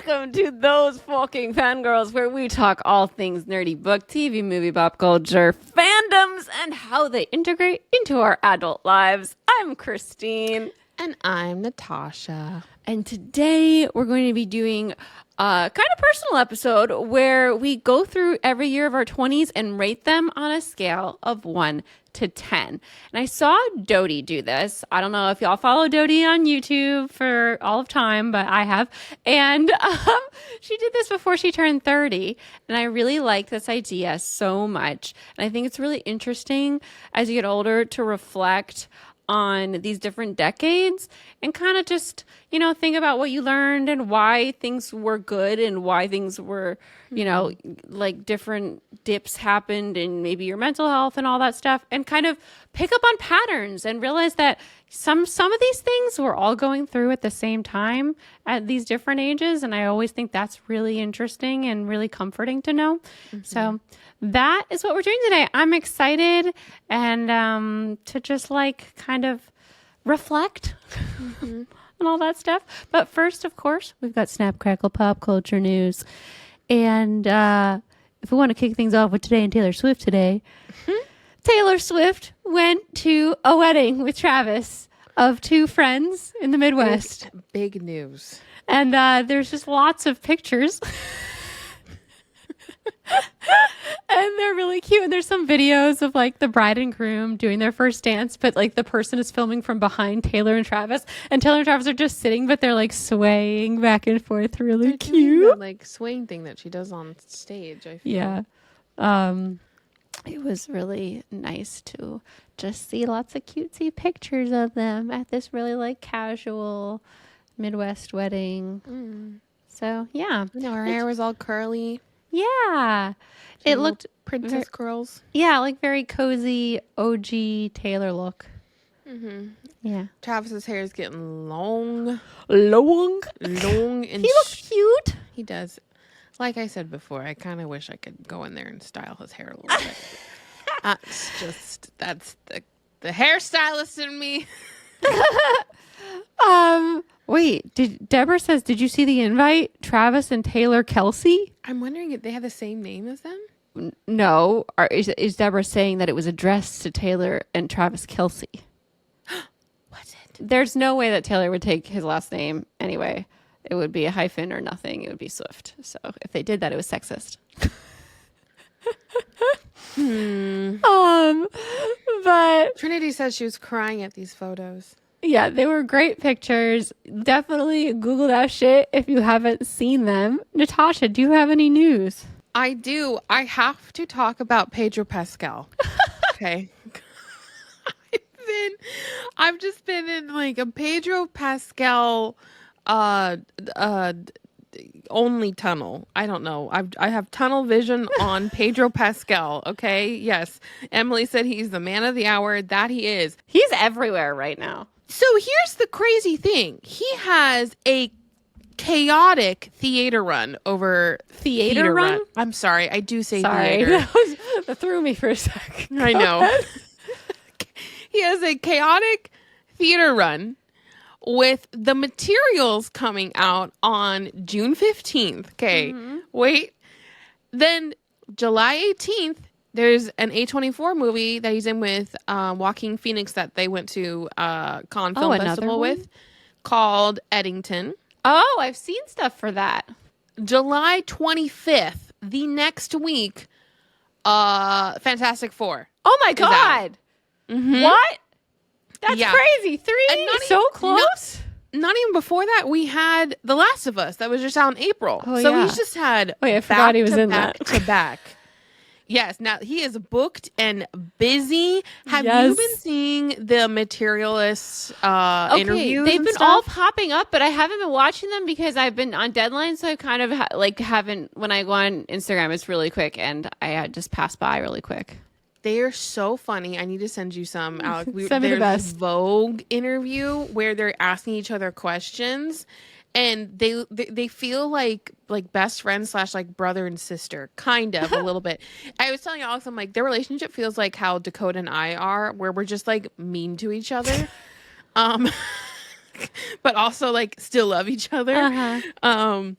welcome to Those Fucking Fangirls, where we talk all things nerdy book, TV, movie, pop culture, fandoms, and how they integrate into our adult lives. I'm Christine. And I'm Natasha. And today we're going to be doing a kind of personal episode where we go through every year of our 20s and rate them on a scale of 1 to 10. And I saw Dodie do this. I don't know if y'all follow Dodie on YouTube for all of time, but I have. And she did this before she turned 30. And I really like this idea so much. And I think it's really interesting as you get older to reflect on these different decades and kind of just, you know, think about what you learned and why things were good and why things were, you know, like different dips happened in maybe your mental health and all that stuff, and kind of pick up on patterns and realize that some of these things we're all going through at the same time at these different ages. And I always think that's really interesting and really comforting to know. So that is what we're doing today. I'm excited and to just like kind of reflect and all that stuff. But first, of course, we've got Snap, Crackle, Pop Culture News. And if we want to kick things off with today and Taylor Swift today, Taylor Swift went to a wedding with Travis of two friends in the Midwest. Big news. And there's just lots of pictures. And they're really cute. And there's some videos of like the bride and groom doing their first dance, but like the person is filming from behind Taylor and Travis. And Taylor and Travis are just sitting, but they're like swaying back and forth. Really cute. That, like swaying thing that she does on stage. I feel. Yeah. It was really nice to just see lots of cutesy pictures of them at this really like casual Midwest wedding. So yeah. You know, her hair was all curly. Yeah. It looked princess curls. Yeah, like very cozy OG Taylor look. Yeah. Travis's hair is getting long. Long. And he looks cute. He does. Like I said before, I kind of wish I could go in there and style his hair a little bit. That's the hairstylist in me. Wait, Deborah says, did you see the invite? Travis and Taylor Kelsey? I'm wondering if they have the same name as them. No. Is Deborah saying that it was addressed to Taylor and Travis Kelsey? Was it? There's no way that Taylor would take his last name anyway. It would be a hyphen or nothing. It would be Swift. So if they did that, it was sexist. But Trinity says she was crying at these photos. yeah, they were great pictures. Definitely Google that shit if you haven't seen them. Natasha, do you have any news? I do. I have to talk about Pedro Pascal. Okay. I've just been in like a Pedro Pascal only tunnel. I don't know. I have tunnel vision on Pedro Pascal. Okay. Yes. Emily said he's the man of the hour. That he is. He's everywhere right now. So here's the crazy thing. He has a chaotic theater run over Theater run? I'm sorry. I do say Sorry. theater. That threw me for a sec. I know. He has a chaotic theater run with the materials coming out on June 15th. Okay. Wait. Then July 18th, there's an A24 movie that he's in with Joaquin Phoenix that they went to Cannes Film Festival with called Eddington. Oh, I've seen stuff for that. July 25th, the next week, Fantastic Four. Oh my God. What? That's crazy. 3 so close. Not even before that, we had The Last of Us that was just out in April. Oh, so yeah. he's just had I forgot he was in back that. to back. Yes, now he is booked and busy. Have you been seeing the Materialists interviews? They've and been stuff? all popping up, but I haven't been watching them because I've been on deadline. So I kind of haven't. When I go on Instagram, it's really quick, and I just pass by really quick. They are so funny. I need to send you some, Alec. Send me the there's best. this Vogue interview where they're asking each other questions, and they feel like best friends / like brother and sister, kind of a little bit. I was telling Alex, I'm like, their relationship feels like how Dakota and I are, where we're just like mean to each other. but also like still love each other. Uh-huh.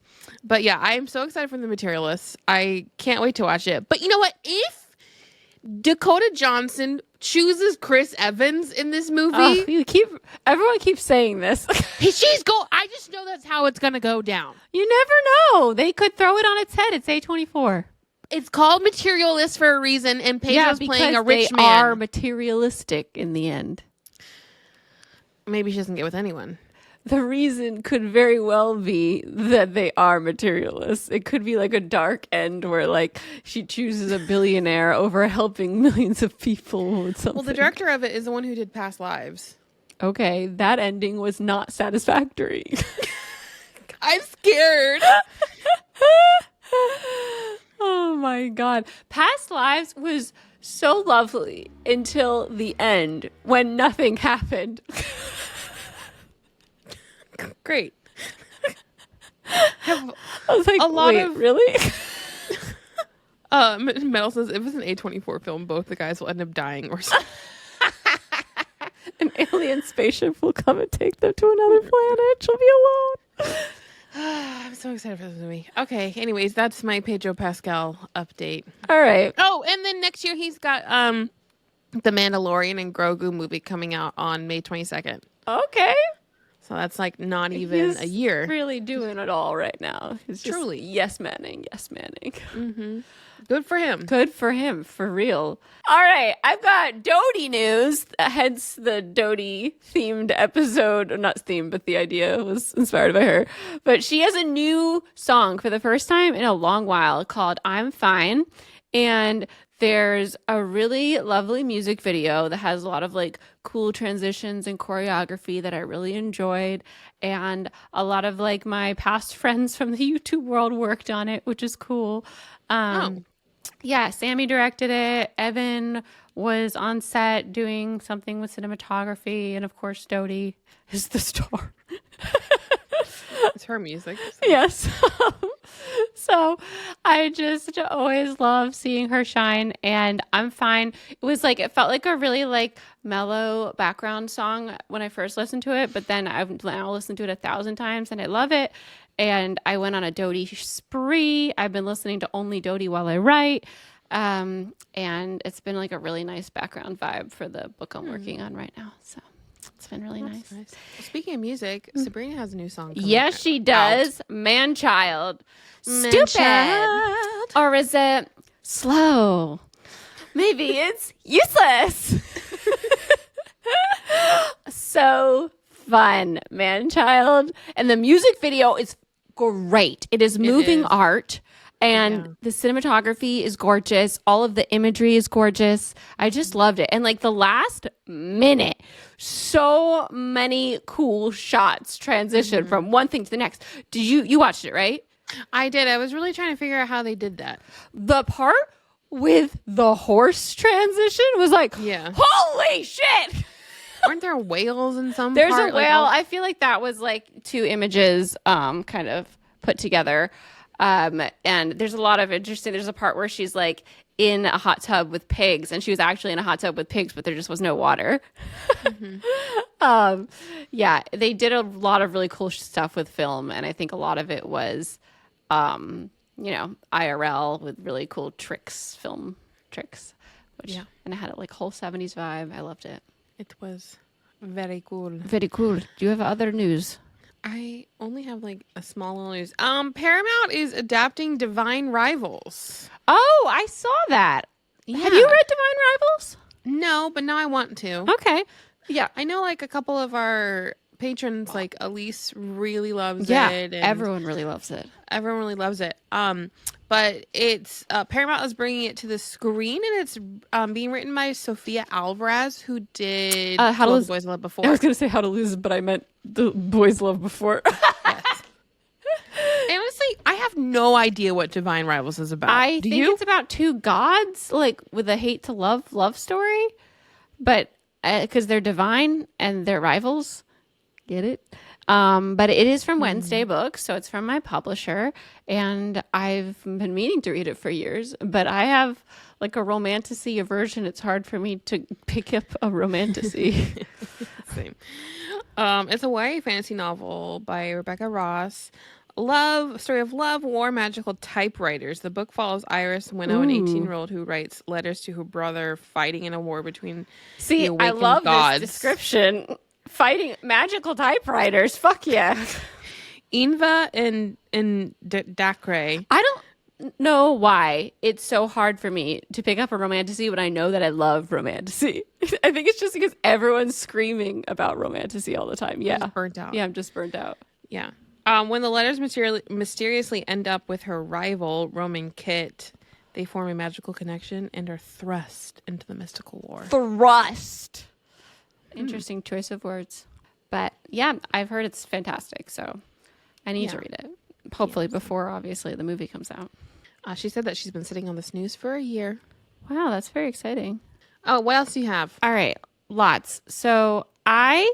But yeah, I am so excited for The Materialists. I can't wait to watch it. But you know what? If Dakota Johnson chooses Chris Evans in this movie, Everyone keeps saying this. I just know that's how it's gonna go down. You never know. They could throw it on its head. It's A24. It's called Materialist for a reason, and Pedro's playing a rich man. They are materialistic in the end. Maybe she doesn't get with anyone. The reason could very well be that they are materialists. It could be like a dark end where like she chooses a billionaire over helping millions of people with something. Well, the director of it is the one who did Past Lives. Okay, that ending was not satisfactory. I'm scared. Oh my God. Past Lives was so lovely until the end when nothing happened. Great. I was like, really? Mel says if it's an A24 film, both the guys will end up dying or something. An alien spaceship will come and take them to another planet. She'll be alone. I'm so excited for this movie. Okay, anyways, that's my Pedro Pascal update. All right. Oh, and then next year he's got the Mandalorian and Grogu movie coming out on May 22nd. Okay. So that's like not even a year. Really doing it all right now. He's just truly yes-manning. Mm-hmm. Good for him. Good for him, for real. All right, I've got Dodie news, hence the Dodie themed episode. Not themed, but the idea was inspired by her. But she has a new song for the first time in a long while called I'm Fine. And there's a really lovely music video that has a lot of like cool transitions and choreography that I really enjoyed. And a lot of like my past friends from the YouTube world worked on it, which is cool. Yeah, Sammy directed it. Evan was on set doing something with cinematography. And of course, Dodie is the star. It's her music. So. Yes. So I just always love seeing her shine, and I'm Fine. It felt like a really like mellow background song when I first listened to it, but then I've now listened to it 1,000 times and I love it. And I went on a Dodie spree. I've been listening to only Dodie while I write. And it's been like a really nice background vibe for the book I'm working on right now. So it's been really nice. Well, speaking of music, Sabrina has a new song coming Yes, she does. Man-Child. Stupid. Or is it slow? Maybe it's useless. So fun, Man-Child. And the music video is great. It is moving art. And the cinematography is gorgeous. All of the imagery is gorgeous. I just loved it. And like the last minute, so many cool shots transition from one thing to the next. Did you watched it, right? I did. I was really trying to figure out how they did that. The part with the horse transition was like, holy shit. Aren't there whales in some There's part? a whale. I feel like that was like two images kind of put together. And there's a lot of interesting, there's a part where she's like in a hot tub with pigs, and she was actually in a hot tub with pigs, but there just was no water. Yeah, they did a lot of really cool stuff with film. And I think a lot of it was, IRL with really cool film tricks, and it had a like whole 70s vibe. I loved it. It was very cool. Very cool. Do you have other news? I only have like a small little news. Paramount is adapting Divine Rivals. Oh, I saw that. Yeah. Have you read Divine Rivals? No, but now I want to. Okay. Yeah. I know like a couple of our patrons, like Elise really loves it. Yeah, And everyone really loves it. everyone really loves it. But it's Paramount is bringing it to the screen, and it's being written by Sofia Alvarez, who did How to Love Lose- the Boys Love Before. I was going to say How to Lose, but I meant The Boys Love Before. Yes. And honestly, I have no idea what Divine Rivals is about. I think it's about two gods, like with a hate to love story, but because they're divine and they're rivals. Get it? But it is from Wednesday Books, so it's from my publisher, and I've been meaning to read it for years, but I have like a romantasy aversion. It's hard for me to pick up a romantasy. Same. It's a YA fantasy novel by Rebecca Ross. Story of love, war, magical typewriters. The book follows Iris Winnow, an 18-year-old who writes letters to her brother fighting in a war between the See, I awakened love gods. this description. Fighting magical typewriters. Fuck yeah. Inva and Dacre. I don't know why it's so hard for me to pick up a romantasy when I know that I love romantasy. I think it's just because everyone's screaming about romantasy all the time. Yeah. Just burnt out. Yeah, I'm just burnt out. Yeah. When the letters mysteriously end up with her rival, Roman Kit, they form a magical connection and are thrust into the mystical war. Thrust. Interesting choice of words. But yeah, I've heard it's fantastic. So I need to read it. Hopefully before, obviously, the movie comes out. She said that she's been sitting on the snooze for a year. Wow, that's very exciting. Oh, what else do you have? All right, lots. So I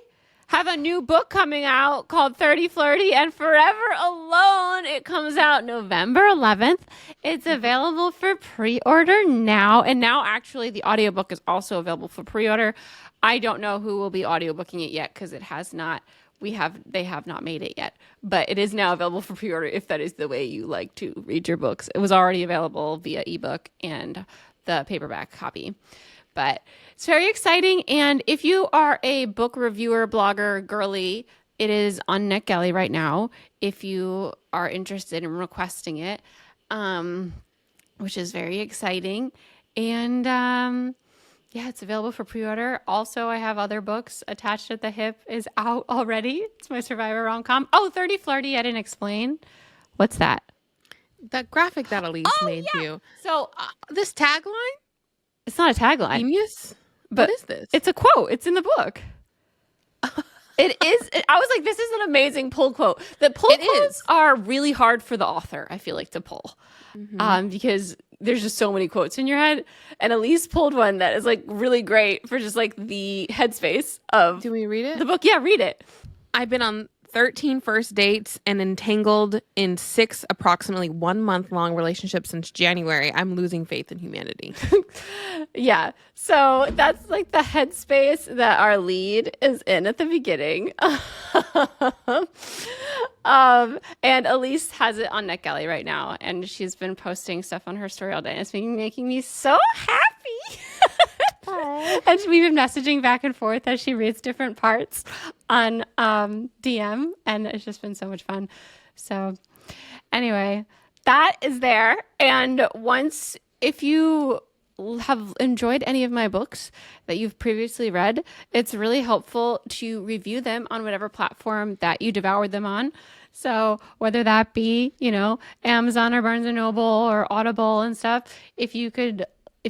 have a new book coming out called 30, Flirty, and Forever Alone. It comes out November 11th. It's available for pre-order now. And now, actually, the audiobook is also available for pre-order. I don't know who will be audiobooking it yet because it has not. They have not made it yet, but it is now available for pre-order if that is the way you like to read your books. It was already available via ebook and the paperback copy. But it's very exciting. And if you are a book reviewer, blogger, girly, it is on NetGalley right now if you are interested in requesting it, which is very exciting. And yeah, it's available for pre-order. Also, I have other books. Attached at the Hip is out already. It's my Survivor rom-com. Oh, 30 Flirty, I didn't explain. What's that? That graphic that Elise made you. So This tagline? it's not a tagline. Genius? But what is this? It's a quote. It's in the book. It is. I was like, this is an amazing pull quote. The pull quotes are really hard for the author, I feel like, to pull. Because there's just so many quotes in your head. And Elise pulled one that is like really great for just like the headspace of Do we read it? the book. Yeah, read it. I've been on 13 first dates and entangled in 6 approximately 1 month long relationships since January. I'm losing faith in humanity. Yeah. So that's like the headspace that our lead is in at the beginning. And Elise has it on NetGalley right now. And she's been posting stuff on her story all day. And it's been making me so happy. And we've been messaging back and forth as she reads different parts on DM. And it's just been so much fun. So anyway, that is there. And if you have enjoyed any of my books that you've previously read, it's really helpful to review them on whatever platform that you devoured them on. So whether that be, Amazon or Barnes & Noble or Audible and stuff, if you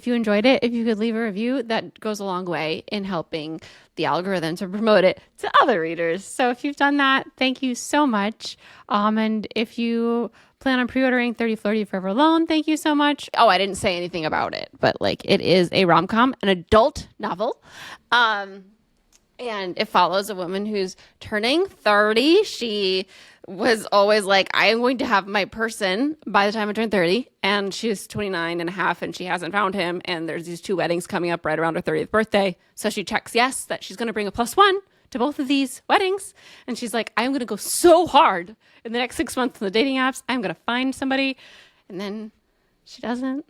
enjoyed it, if you could leave a review, that goes a long way in helping the algorithm to promote it to other readers. So if you've done that, thank you so much. And if you plan on pre-ordering 30 Flirty Forever Alone, thank you so much. Oh, I didn't say anything about it, but it is a rom-com, an adult novel. And it follows a woman who's turning 30. She was always like, I am going to have my person by the time I turn 30. And she's 29 and a half and she hasn't found him. And there's these 2 weddings coming up right around her 30th birthday. So she checks yes, that she's going to bring a +1 to both of these weddings. And she's like, I'm going to go so hard in the next 6 months on the dating apps. I'm going to find somebody. And then she doesn't.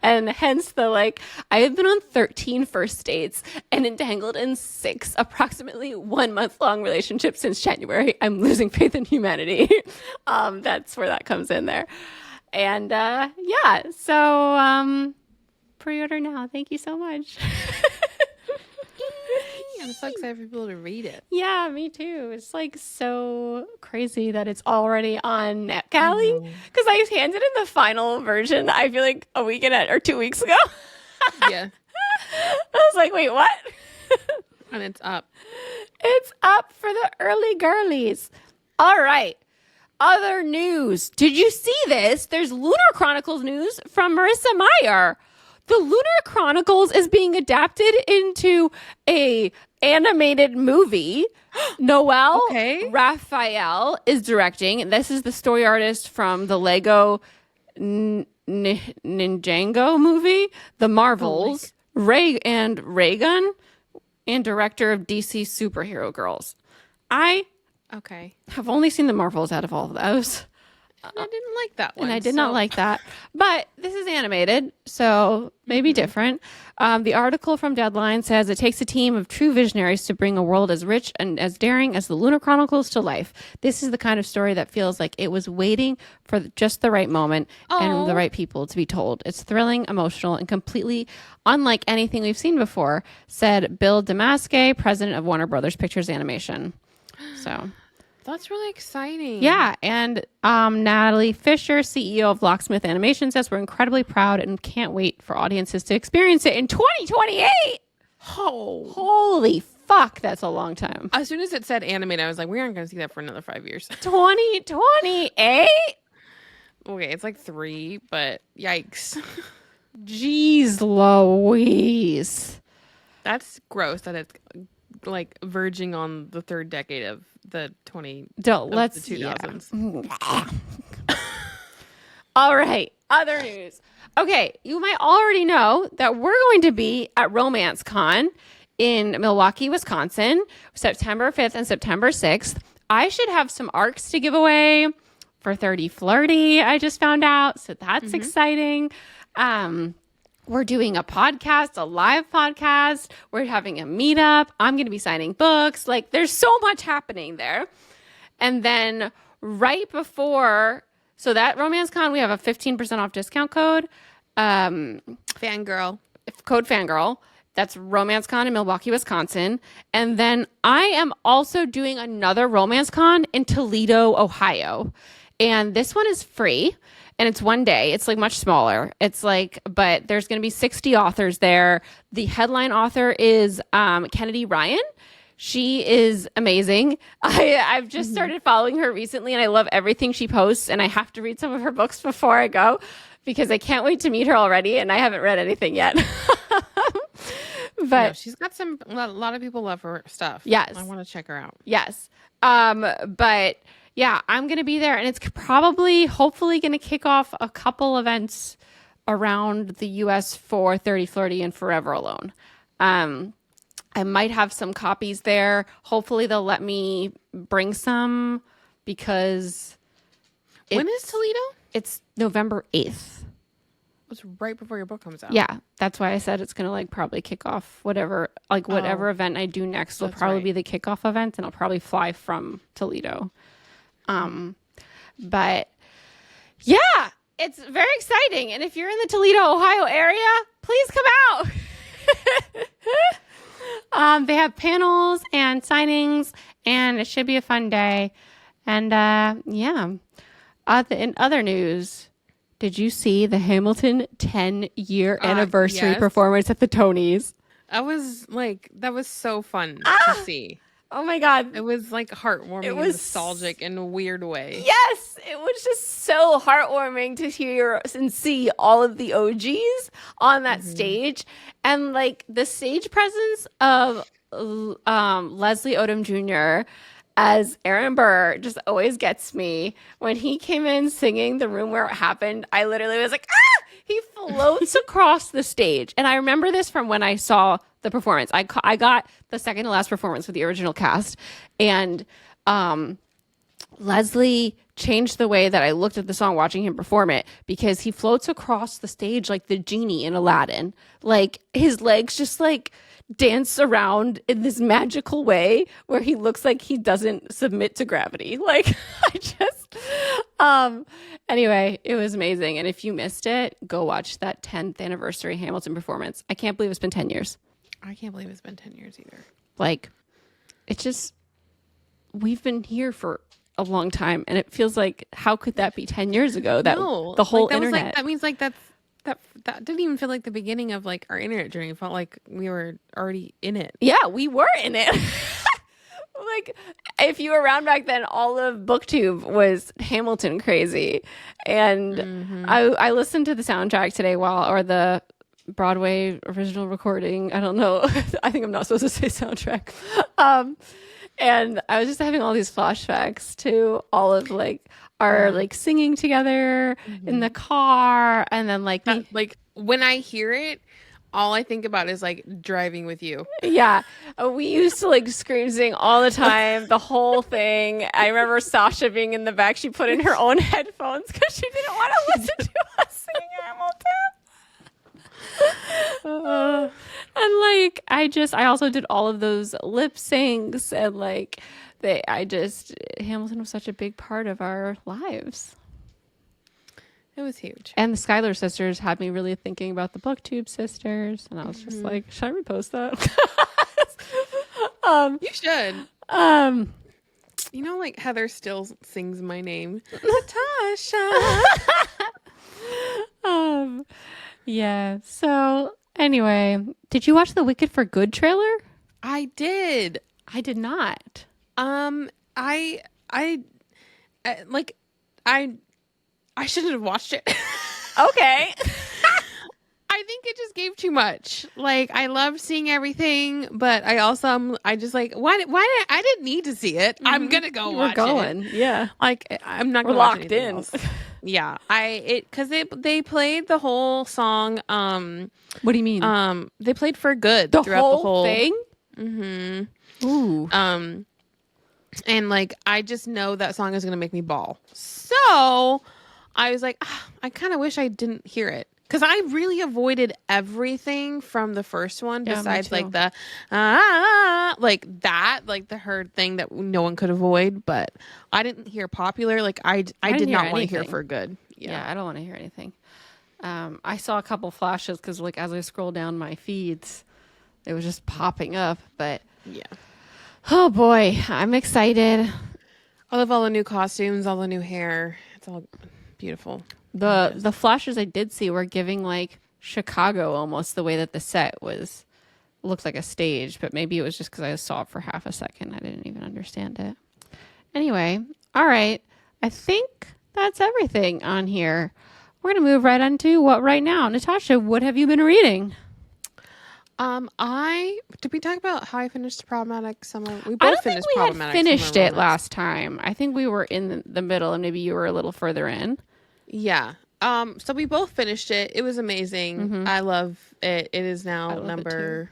And hence I have been on 13 first dates and entangled in 6 approximately 1 month long relationships since January. I'm losing faith in humanity. That's where that comes in there. And so pre-order now. Thank you so much. I'm so excited for people to read it. Yeah, me too. It's so crazy that it's already on NetGalley because I handed in the final version, I feel like a week or 2 weeks ago. Yeah. I was like, wait, what? And it's up. It's up for the early girlies. All right. Other news. Did you see this? There's Lunar Chronicles news from Marissa Meyer. The Lunar Chronicles is being adapted into a animated movie. Noelle Raphael is directing. This is the story artist from the Lego Ninjago movie, The Marvels, Ray and Raygun, and director of DC Superhero Girls. I Okay. have only seen the Marvels out of all of those. I didn't like that one. And I did not like that. But this is animated, so maybe different. The article from Deadline says it takes a team of true visionaries to bring a world as rich and as daring as the Lunar Chronicles to life. This is the kind of story that feels like it was waiting for just the right moment and the right people to be told. It's thrilling, emotional, and completely unlike anything we've seen before, said Bill Damaske, president of Warner Brothers Pictures Animation. So... That's really exciting. Yeah, and Natalie Fisher, CEO of Locksmith Animation, says we're incredibly proud and can't wait for audiences to experience it in 2028. Oh. Holy fuck, that's a long time. As soon as it said animated, I was like, we aren't going to see that for another 5 years. 2028? Okay, it's like 3, but yikes. Jeez Louise. That's gross that it's like verging on the third decade of the the 2000s. Yeah. All right, other news. Okay, you might already know that we're going to be at Romance Con in Milwaukee, Wisconsin, September 5th and September 6th. I should have some ARCs to give away for 30 Flirty, I just found out, so that's exciting. We're doing a podcast, a live podcast. We're having a meetup. I'm going to be signing books. Like, there's so much happening there. And then right before, so that Romance Con, we have a 15% off discount code. Fangirl. Code Fangirl. That's Romance Con in Milwaukee, Wisconsin. And then I am also doing another Romance Con in Toledo, Ohio. And this one is free. And it's one day. It's like much smaller. It's like, but there's going to be 60 authors there. The headline author is Kennedy Ryan. She is amazing. I've just started following her recently, and I love everything she posts. And I have to read some of her books before I go because I can't wait to meet her already. And I haven't read anything yet. But she's got a lot of people love her stuff. Yes. I want to check her out. Yes. But yeah, I'm going to be there, and it's hopefully going to kick off a couple events around the U.S. for 30 Flirty and Forever Alone. I might have some copies there. Hopefully they'll let me bring some because when is Toledo? It's November 8th. It's right before your book comes out. Yeah, that's why I said it's going to like probably kick off whatever event I do next will probably be the kickoff event, and I'll probably fly from Toledo. But yeah, it's very exciting. And if you're in the Toledo, Ohio area, please come out. They have panels and signings, and it should be a fun day. And yeah, in other news, did you see the Hamilton 10-year anniversary performance at the Tonys? That was so fun to see. Oh my God. It was like heartwarming and nostalgic in a weird way. Yes. It was just so heartwarming to hear and see all of the OGs on that stage. And like the stage presence of Leslie Odom Jr. as Aaron Burr just always gets me. When he came in singing The Room Where It Happened, I literally was like, ah! He floats across the stage. And I remember this from when I saw the performance. I got the second to last performance with the original cast. And Leslie changed the way that I looked at the song watching him perform it, because he floats across the stage like the genie in Aladdin. Like his legs just like dance around in this magical way where he looks like he doesn't submit to gravity. Like anyway, it was amazing. And if you missed it, go watch that 10th anniversary Hamilton performance. I can't believe it's been 10 years. I can't believe it's been 10 years either. Like, it's just, we've been here for a long time, and it feels like, how could that be 10 years ago? The whole internet. That means like that didn't even feel like the beginning of like our internet journey. It felt like we were already in it. Yeah, we were in it. Like, if you were around back then, all of BookTube was Hamilton crazy. And I listened to the soundtrack today or the Broadway original recording. I don't know. I think I'm not supposed to say soundtrack. And I was just having all these flashbacks to all of like our like singing together in the car, and then like when I hear it, all I think about is like driving with you. Yeah. We used to like scream sing all the time, the whole thing. I remember Sasha being in the back. She put in her own headphones because she didn't want to listen to us singing Hamilton. And like, I also did all of those lip syncs and like, Hamilton was such a big part of our lives. It was huge. And the Schuyler sisters had me really thinking about the BookTube sisters. And I was just like, should I repost that? You should. You know, like Heather still sings my name. Natasha. Yeah. So anyway, did you watch the Wicked for Good trailer? I did. I did not. I shouldn't have watched it. Okay. I think it just gave too much. Like, I love seeing everything, but I also I just like, I didn't need to see it. I'm gonna go watch it. Yeah. Like, I'm not We're gonna watch locked anything in. else. Yeah, because they played the whole song. What do you mean? They played for good The throughout whole the whole thing? Mm-hmm. Ooh. And like, I just know that song is gonna make me bawl. So I was like, I kind of wish I didn't hear it. Because I really avoided everything from the first one, besides like the the herd thing that no one could avoid. But I didn't hear popular. Like I did not want to hear for good. Yeah, I don't want to hear anything. I saw a couple flashes because like as I scroll down my feeds, it was just popping up. But yeah, oh boy, I'm excited. I love all the new costumes, all the new hair. It's all beautiful. The flashes I did see were giving like Chicago almost, the way that the set looked like a stage, but maybe it was just because I saw it for half a second. I didn't even understand it. Anyway, all right. I think that's everything on here. We're going to move right on to what right now. Natasha, what have you been reading? Did we talk about how I finished Problematic Summer? We I both don't think finished we had Problematic finished Summer it Romance. last time. I think we were in the middle and maybe you were a little further in. Yeah. So we both finished it. It was amazing. I love it. It is now number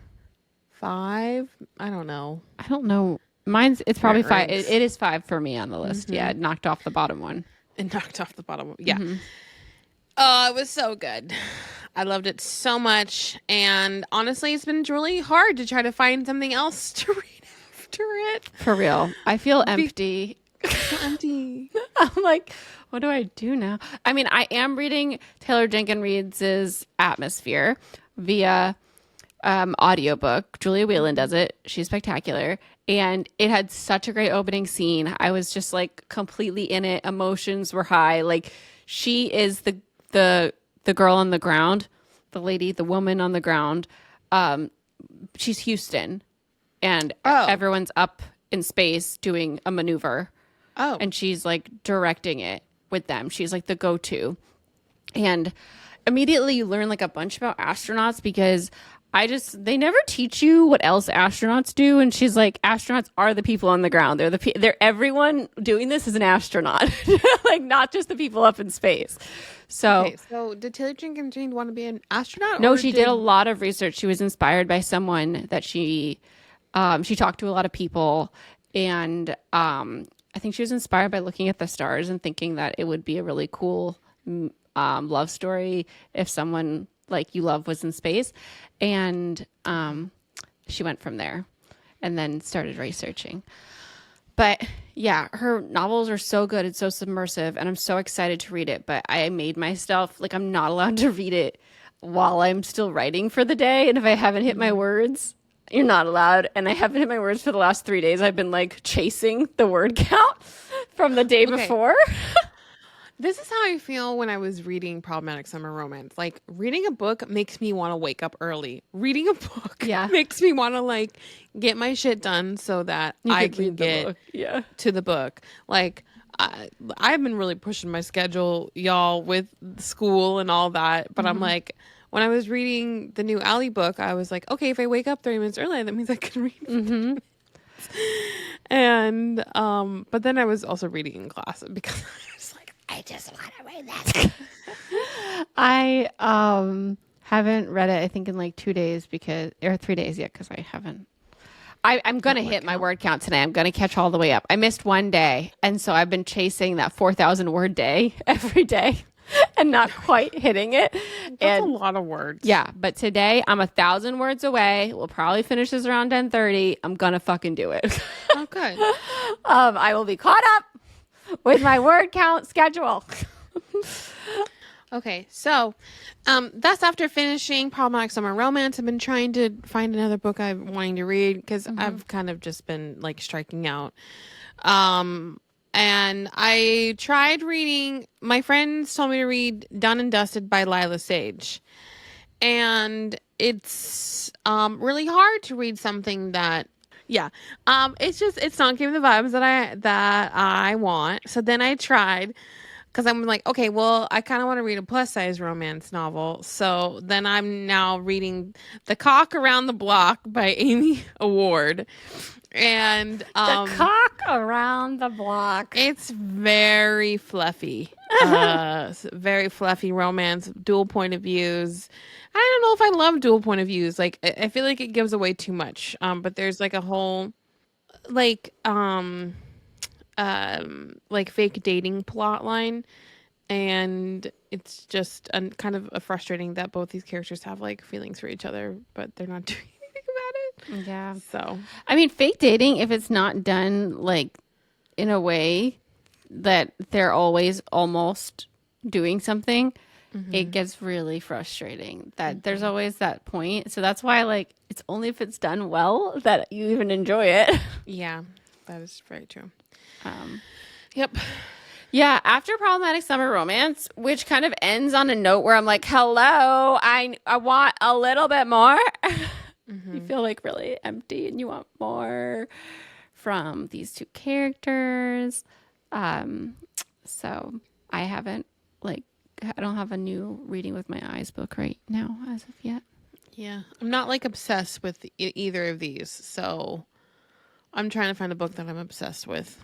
5. I don't know. It's probably 5. ranks. It is 5 for me on the list. Yeah, it knocked off the bottom one. It knocked off the bottom. Yeah. It was so good. I loved it so much. And honestly, it's been really hard to try to find something else to read after it. For real. I feel empty. Empty. I'm like, what do I do now? I mean, I am reading Taylor Jenkins Reid's Atmosphere via audiobook. Julia Whelan does it. She's spectacular. And it had such a great opening scene. I was just like completely in it. Emotions were high. Like she is the girl on the ground, the woman on the ground. She's Houston and everyone's up in space doing a maneuver. Oh. And she's like directing it with them. She's like the go-to. And immediately you learn like a bunch about astronauts because they never teach you what else astronauts do. And she's like, astronauts are the people on the ground. They're everyone doing this is an astronaut, like not just the people up in space. So did Taylor Jenkins Reid want to be an astronaut? No, she did a lot of research. She was inspired by someone that she talked to a lot of people. And I think she was inspired by looking at the stars and thinking that it would be a really cool love story if someone like you love was in space. And she went from there and then started researching. But yeah, her novels are so good. It's so submersive and I'm so excited to read it. But I made myself like I'm not allowed to read it while I'm still writing for the day. And if I haven't hit my words, you're not allowed. And I haven't hit my words for the last 3 days. I've been like chasing the word count from the day before. This is how I feel when I was reading Problematic Summer Romance. Like, reading a book makes me want to wake up early. Reading a book makes me want to, like, get my shit done so that I can get to the book. Like, I've been really pushing my schedule, y'all, with school and all that. But I'm like, when I was reading the new Ali book, I was like, okay, if I wake up 30 minutes early, that means I can read 50 minutes. And, but then I was also reading in class because I was like, I just want to read this. I Haven't read it, I think, in like 2 days or 3 days yet because I haven't. I'm going to hit my word count today. I'm going to catch all the way up. I missed one day. And so I've been chasing that 4,000 word day every day and not quite hitting it. That's a lot of words. Yeah. But today I'm 1,000 words away. We'll probably finish this around 10:30. I'm going to fucking do it. Oh, good. I will be caught up with my word count schedule. Okay, so that's after finishing Problematic Summer Romance. I've been trying to find another book I'm wanting to read because I've kind of just been like striking out. And I tried reading, my friends told me to read Done and Dusted by Lila Sage. And it's really hard to read something that, it's not giving the vibes that I want. So then I tried. Because I'm like, okay, well, I kind of want to read a plus-size romance novel. So then I'm now reading The Cock Around the Block by Amy Award. And The Cock Around the Block. It's very fluffy. Very fluffy romance, dual point of views. I don't know if I love dual point of views. Like, I feel like it gives away too much. But there's like a whole, like fake dating plot line, and it's just kind of a frustrating that both these characters have like feelings for each other, but they're not doing anything about it. Yeah. So I mean, fake dating, if it's not done like in a way that they're always almost doing something, it gets really frustrating that there's always that point. So that's why like it's only if it's done well that you even enjoy it. yeah, that is very true. Yep. Yeah, after Problematic Summer Romance, which kind of ends on a note where I'm like, hello, I want a little bit more. You feel like really empty and you want more from these two characters. So I don't have a new Reading with My Eyes book right now as of yet. Yeah, I'm not like obsessed with either of these, so I'm trying to find a book that I'm obsessed with.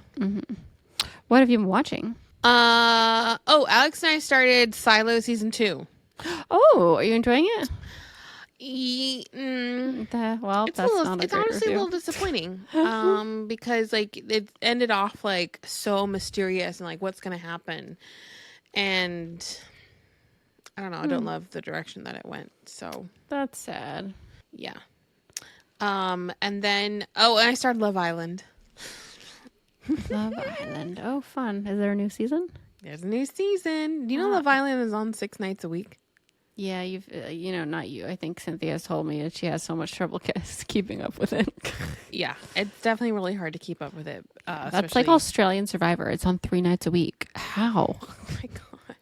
What have you been watching? Alex and I started Silo season 2. Oh, are you enjoying it? Well, it's honestly a little disappointing. Because like it ended off like so mysterious and like what's gonna happen, and I don't know. I don't love the direction that it went. So that's sad. Yeah. And then and I started Love Island. Love Island. Oh, fun. Is there a new season? There's a new season. Do you know Love Island is on 6 nights a week? Yeah, you've, not you. I think Cynthia's told me that she has so much trouble keeping up with it. Yeah, it's definitely really hard to keep up with it. That's like Australian Survivor. It's on 3 nights a week. How? Oh my God.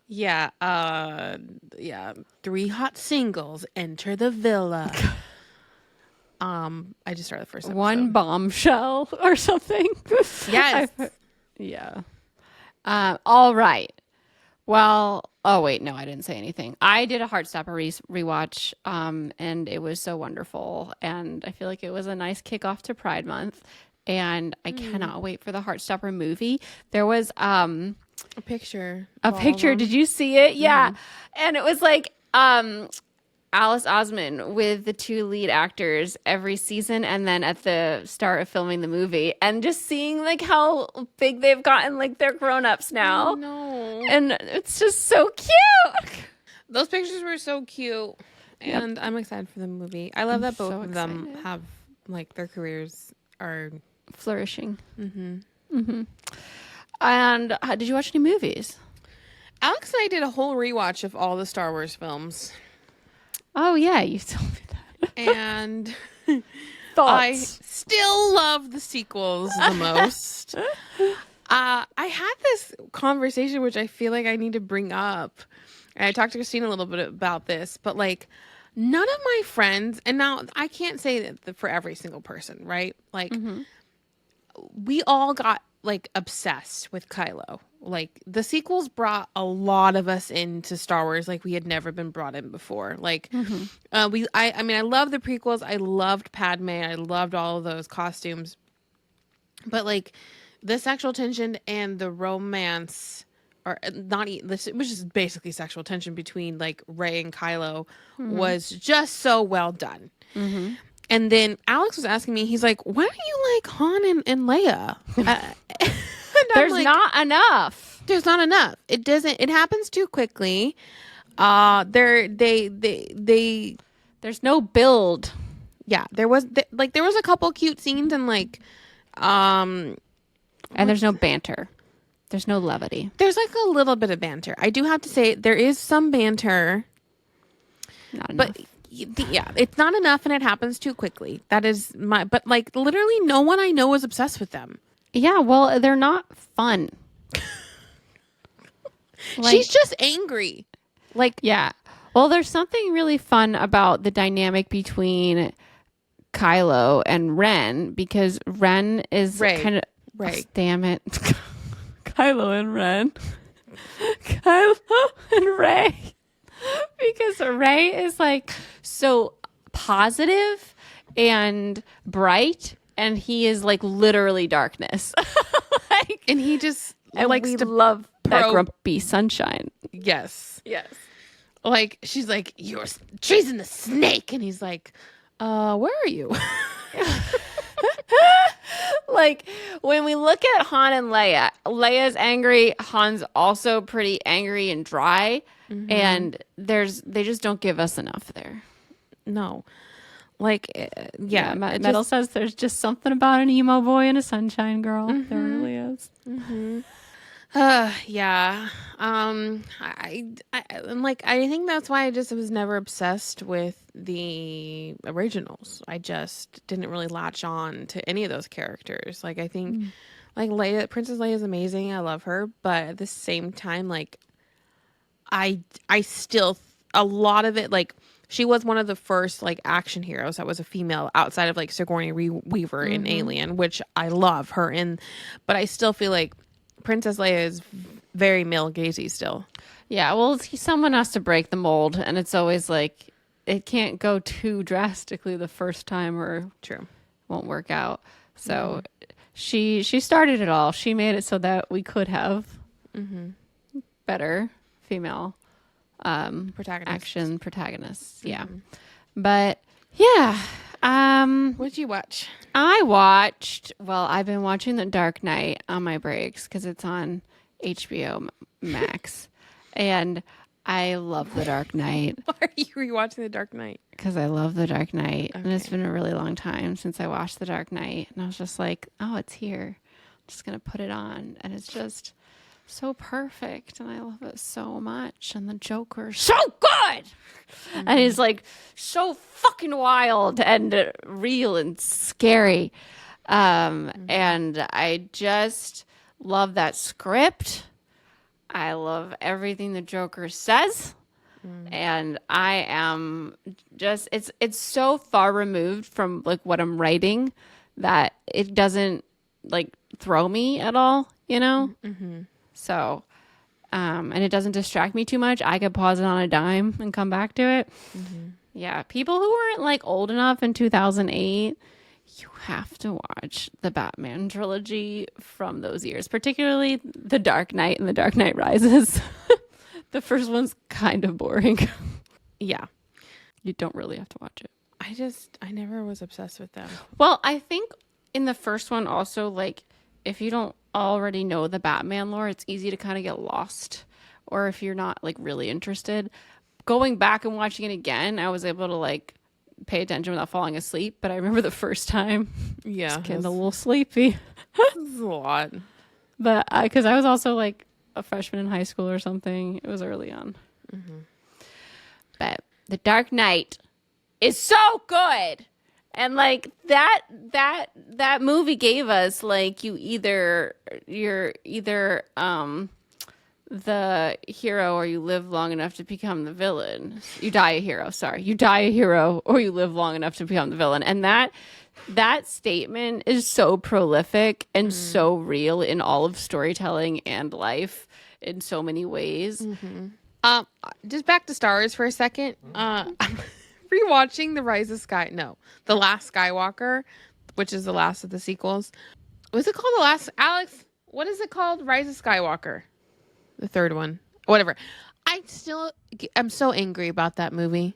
Yeah. 3 hot singles enter the villa. I just started the first episode. 1 bombshell or something. Yes. Yeah. All right. Well, oh wait, no, I didn't say anything. I did a Heartstopper rewatch, and it was so wonderful. And I feel like it was a nice kickoff to Pride Month. And I cannot wait for the Heartstopper movie. There was a picture. Did you see it? Yeah. And it was like Alice Osman with the 2 lead actors every season, and then at the start of filming the movie, and just seeing like how big they've gotten, like they're grown-ups now. Oh, no. And it's just so cute. Those pictures were so cute. And I'm excited for the movie. I love that both of them have like their careers are flourishing. And did you watch any movies? Alex and I did a whole rewatch of all the Star Wars films. Oh yeah, you told me that. And Thoughts? I still love the sequels the most. I had this conversation which I feel like I need to bring up. And I talked to Christine a little bit about this, but like none of my friends, and now I can't say that for every single person, right? Like we all got like obsessed with Kylo. Like the sequels brought a lot of us into Star Wars like we had never been brought in before. Like I love the prequels. I loved Padme. I loved all of those costumes. But like the sexual tension and the romance or not, this, it was just basically sexual tension between like Ray and Kylo was just so well done. And then Alex was asking me, he's like, why don't you like Han and Leia? And There's not enough. There's not enough. It happens too quickly. They There's no build. yeah, there was a couple cute scenes and like, And there's no banter. There's no levity. there's like a little bit of banter. I do have to say there is some banter, Not enough. but yeah, it's not enough and it happens too quickly. That is but like literally no one I know is obsessed with them. Yeah, well, they're not fun. She's just angry. Like, yeah. Well, there's something really fun about the dynamic between Kylo and Ren, because Ren is kind of Ray. Damn it. Kylo and Ren. Kylo and Ray. Because Ray is like so positive and bright, and he is like literally darkness. Like, and he just and likes we to love that probe. grumpy sunshine. Yes. Yes. Like, she's like, you're treason the snake. And he's like, where are you? Like, when we look at Han and Leia, Leia's angry. Han's also pretty angry and dry. And they just don't give us enough there. No. Like, yeah. Metal says there's just something about an emo boy and a sunshine girl. There really is. Yeah. I think that's why I just was never obsessed with the originals. I just didn't really latch on to any of those characters. Like, I think like Princess Leia is amazing. I love her, but at the same time, like I still, a lot of it, like she was one of the first like action heroes that was a female outside of like Sigourney Weaver in Alien, which I love her in, but I still feel like Princess Leia is very male gazy still. Yeah, well, someone has to break the mold, and it's always like it can't go too drastically the first time, or True, won't work out. So she started it all. She made it so that we could have better female action protagonists. Yeah, but yeah. What'd you watch? I've been watching The Dark Knight on my breaks because it's on HBO Max. And I love The Dark Knight. Why are you rewatching The Dark Knight? Because I love The Dark Knight. Okay. And it's been a really long time since I watched The Dark Knight. And I was just like, oh, it's here. I'm just going to put it on. And it's just so perfect. And I love it so much. And the Joker's so good. And he's like so fucking wild and real and scary. And I just love that script. I love everything the Joker says. And I am just, it's so far removed from like what I'm writing that it doesn't like throw me at all, you know? So, and it doesn't distract me too much. I could pause it on a dime and come back to it. Yeah. People who weren't like old enough in 2008, you have to watch the Batman trilogy from those years, particularly The Dark Knight and The Dark Knight Rises. The first one's kind of boring. Yeah. You don't really have to watch it. I never was obsessed with them. Well, I think in the first one also, like, if you don't already know the Batman lore, it's easy to kind of get lost. Or if you're not, like, really interested. Going back and watching it again, I was able to, like, pay attention without falling asleep. But I remember the first time, Yeah. getting a little sleepy. This is a lot. But because I was also, like, a freshman in high school or something. It was early on. But The Dark Knight is so good. And like that movie gave us like you're either the hero or you live long enough to become the villain. You die a hero, sorry. You die a hero or you live long enough to become the villain. And that statement is so prolific and so real in all of storytelling and life in so many ways. Just back to Star Wars for a second. I'm rewatching The Last Skywalker, which is the last of the sequels. Was it called Alex, what is it called? Rise of Skywalker. The third one. Whatever. I'm so angry about that movie.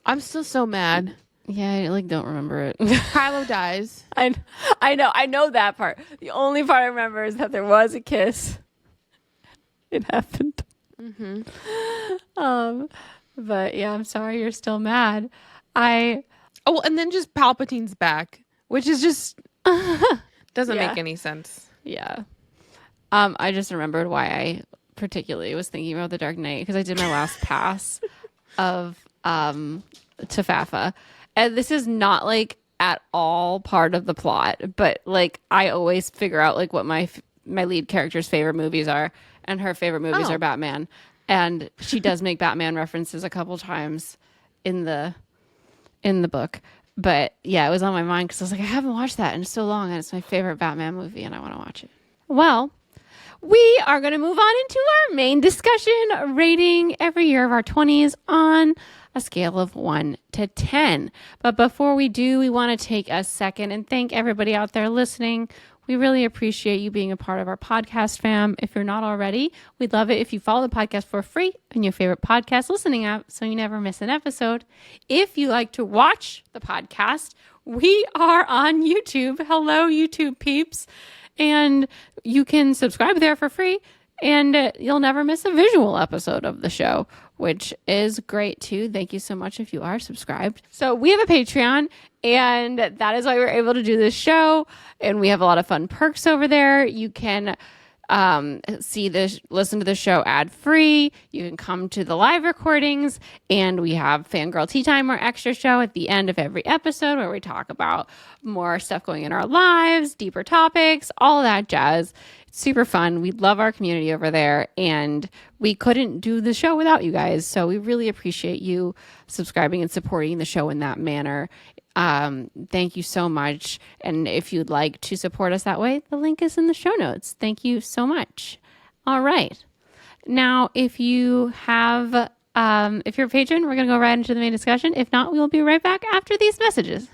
I'm still so mad. Yeah, I like don't remember it. Kylo dies. I know that part. The only part I remember is that there was a kiss. It happened. But yeah, I'm sorry you're still mad. And then just Palpatine's back, which is just doesn't make any sense. Yeah. I just remembered why I particularly was thinking about The Dark Knight, because I did my last pass of Tafafa. And this is not like at all part of the plot, but like I always figure out like what my lead character's favorite movies are, and her favorite movies are Batman. And she does make Batman references a couple times in the book. But yeah, it was on my mind because I was like, I haven't watched that in so long, and it's my favorite Batman movie, and I want to watch it. Well, we are going to move on into our main discussion, rating every year of our 20s on a scale of 1 to 10. But before we do, we want to take a second and thank everybody out there listening. We really appreciate you being a part of our podcast fam. If you're not already, we'd love it if you follow the podcast for free on your favorite podcast listening app so you never miss an episode. If you like to watch the podcast, we are on YouTube. Hello, YouTube peeps. And you can subscribe there for free, and you'll never miss a visual episode of the show, which is great too. Thank you so much if you are subscribed. So we have a Patreon, and that is why we're able to do this show. And we have a lot of fun perks over there. You can listen to the show ad free. You can come to the live recordings, and we have Fangirl Tea Time, our extra show at the end of every episode where we talk about more stuff going in our lives, deeper topics, all that jazz. It's super fun. We love our community over there, and we couldn't do the show without you guys. So we really appreciate you subscribing and supporting the show in that manner. Thank you so much. And if you'd like to support us that way, the link is in the show notes. Thank you so much. All right. Now, if you have, if you're a patron, we're going to go right into the main discussion. If not, we will be right back after these messages.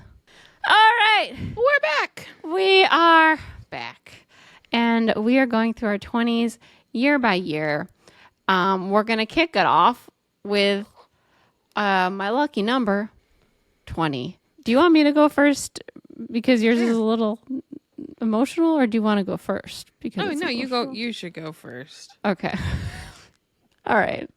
All right. We're back. We are back. And we are going through our 20s year by year. We're going to kick it off with my lucky number, 20. Do you want me to go first because yours is a little emotional, or do you want to go first? Because no, you go. You should go first. Okay. All right.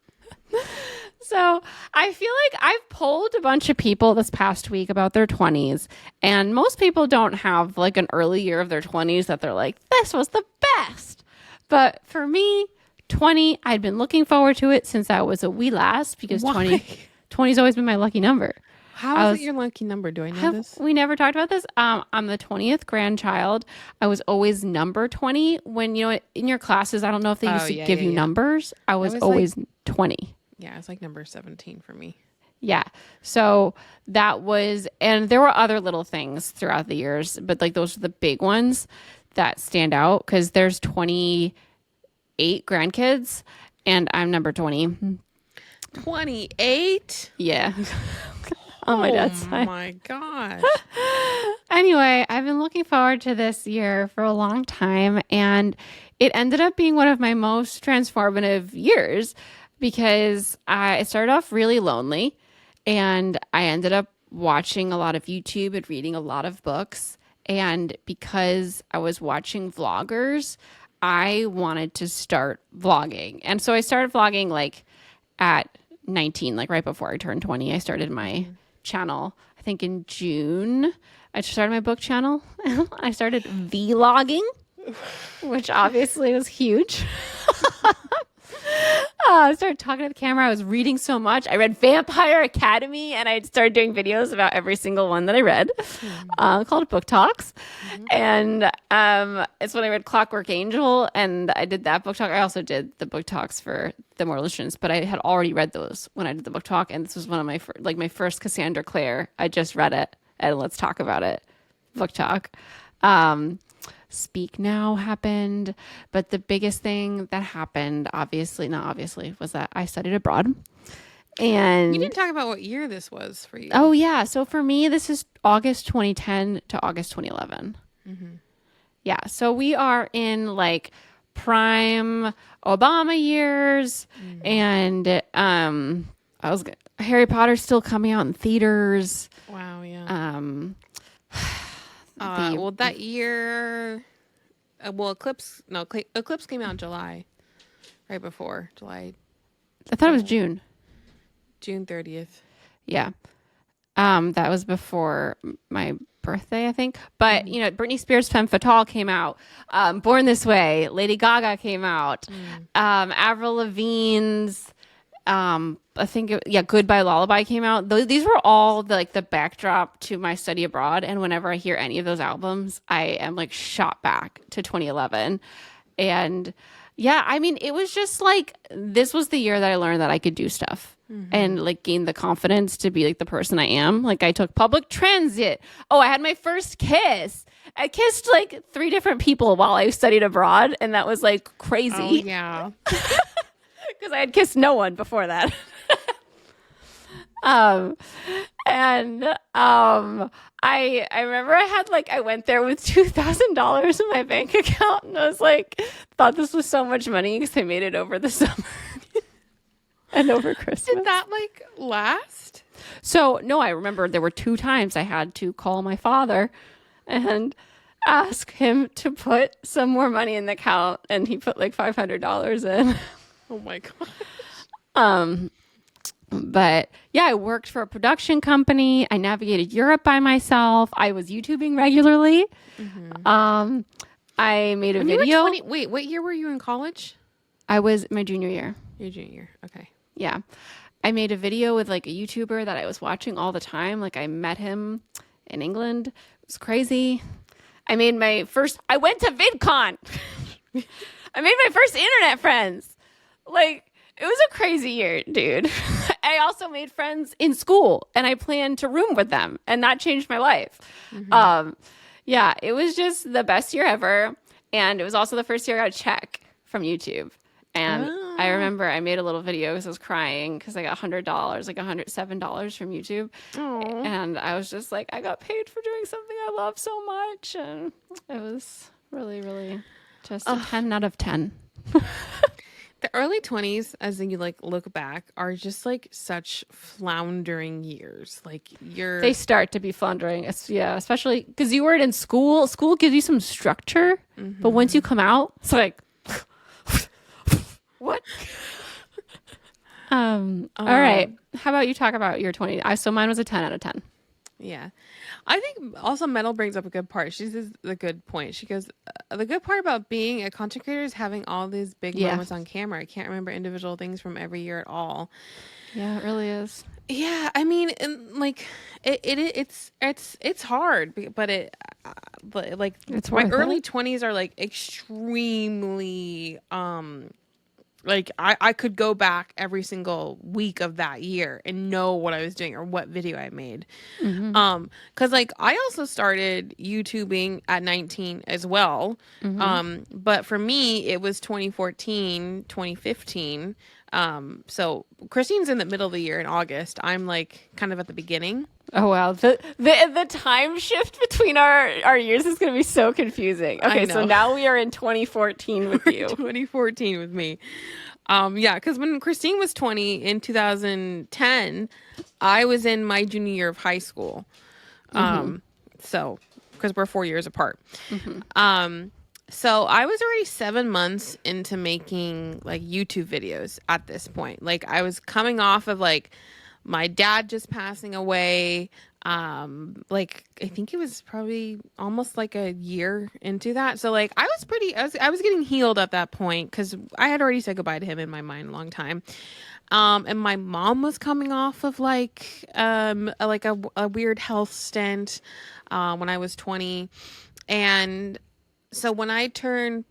So I feel like I've polled a bunch of people this past week about their 20s, and most people don't have like an early year of their 20s that they're like, this was the best. But for me, 20, I'd been looking forward to it since I was a wee lass, because 20's always been my lucky number. How is it your lucky number? Do I know this? We never talked about this. I'm the 20th grandchild. I was always number 20. When, in your classes, I don't know if they used to give you numbers. I was always 20. Yeah, it's like number 17 for me. Yeah. So that was, and there were other little things throughout the years, but like those are the big ones that stand out, because there's 28 grandkids and I'm number 20. 28? Yeah. On my dad's side. Oh my gosh. Anyway, I've been looking forward to this year for a long time, and it ended up being one of my most transformative years, because I started off really lonely, and I ended up watching a lot of YouTube and reading a lot of books. And because I was watching vloggers, I wanted to start vlogging. And so I started vlogging like at 19, like right before I turned 20. I started my channel, I think in June. I started my book channel. I started vlogging, which obviously was huge. I started talking to the camera. I was reading so much. I read Vampire Academy, and I started doing videos about every single one that I read, called Book Talks. And it's when I read Clockwork Angel, and I did that book talk. I also did the book talks for The Morticians, but I had already read those when I did the book talk, and this was one of my my first Cassandra Clare. I just read it, and let's talk about it. Book talk. Speak Now happened, but the biggest thing that happened, was that I studied abroad. And you didn't talk about what year this was for you. Oh yeah, so for me, this is August 2010 to August 2011. Yeah, so we are in like prime Obama years, and Harry Potter's still coming out in theaters. Wow, yeah. Well, that year, Eclipse came out in July, right before July. I thought it was June 30th. Yeah. That was before my birthday, I think. But, Britney Spears' Femme Fatale came out. Born This Way. Lady Gaga came out. Avril Lavigne's, Goodbye Lullaby came out. These were all the backdrop to my study abroad. And whenever I hear any of those albums, I am shot back to 2011. And yeah, I mean, it was just this was the year that I learned that I could do stuff. And gained the confidence to be the person I am. I took public transit. Oh, I had my first kiss. I kissed 3 different people while I studied abroad, and that was crazy. Oh yeah, because I had kissed no one before that. I remember I had I went there with $2,000 in my bank account, and I was thought this was so much money because I made it over the summer. And over Christmas. Did that last? So no, I remember there were 2 times I had to call my father and ask him to put some more money in the account, and he put $500 in. Oh my god. But yeah, I worked for a production company. I navigated Europe by myself. I was YouTubing regularly. I made a video. Wait, what year were you in college? I was my junior year. Your junior year. Okay. Yeah. I made a video with a YouTuber that I was watching all the time. I met him in England. It was crazy. I went to VidCon. I made my first internet friends. It was a crazy year, dude. I also made friends in school, and I planned to room with them, and that changed my life. Yeah, it was just the best year ever. And it was also the first year I got a check from YouTube. And I remember I made a little video because I was crying because I got $100, $107 from YouTube. Aww. And I was just I got paid for doing something I love so much. And it was really, really just a 10 out of 10. The early 20s, as you look back, are just such floundering years. They start to be floundering. Yeah, especially because you weren't in school. School gives you some structure. But once you come out, it's what? All right. How about you talk about your 20? So mine was a 10 out of 10. Yeah. I think also Metal brings up a good part. She says the good point. She goes, the good part about being a content creator is having all these big moments on camera. I can't remember individual things from every year at all. Yeah, it really is. Yeah, I mean, it's hard, but it's my early 20s are extremely I could go back every single week of that year and know what I was doing or what video I made. Cause I also started YouTubing at 19 as well. But for me, it was 2014, 2015. So Christine's in the middle of the year in August. I'm kind of at the beginning. Oh wow. The time shift between our years is going to be so confusing. Okay, so now we are in 2014 with you. 2014 with me. Yeah, because when Christine was 20 in 2010, I was in my junior year of high school. So because we're 4 years apart. So I was already 7 months into making YouTube videos at this point. I was coming off of my dad just passing away. I think it was probably almost a year into that. So I was getting healed at that point because I had already said goodbye to him in my mind a long time. And my mom was coming off of a weird health stint when I was 20. And so when I turned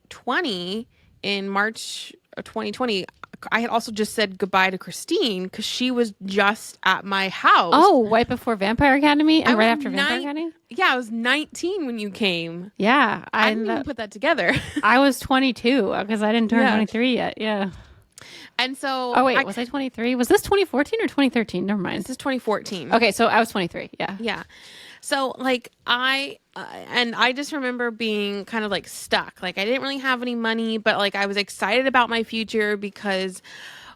20 in March of 2020, I had also just said goodbye to Christine because she was just at my house. Oh, right before Vampire Academy and right after Vampire Academy? Yeah, I was 19 when you came. Yeah. I didn't even put that together. I was 22 because I didn't turn 23 yet. Yeah. And so... Oh, wait. Was I 23? Was this 2014 or 2013? Never mind. This is 2014. Okay, so I was 23. Yeah. Yeah. So like and I just remember being kind of like stuck. Like I didn't really have any money, but like I was excited about my future because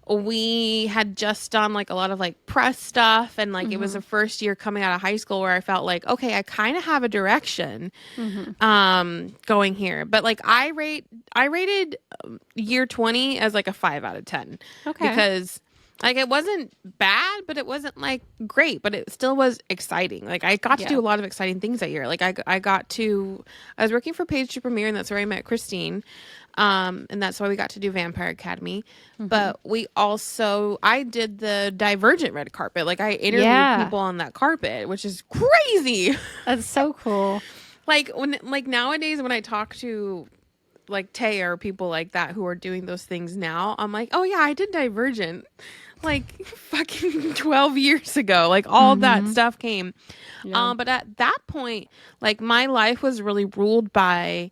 we had just done like a lot of like press stuff, and like it was the first year coming out of high school where I felt like, okay, I kind of have a direction going here. But like I rated year 20 as like a 5 out of 10. Okay. Because like it wasn't bad, but it wasn't like great, but it still was exciting. Like I got to do a lot of exciting things that year. Like I was working for Page to Premiere, and that's where I met Christine. And that's why we got to do Vampire Academy. But I did the Divergent red carpet. Like I interviewed people on that carpet, which is crazy. That's so cool. Like nowadays when I talk to like Tay or people like that who are doing those things now, I'm like, oh yeah, I did Divergent like fucking 12 years ago. Like all that stuff came. But at that point, like my life was really ruled by,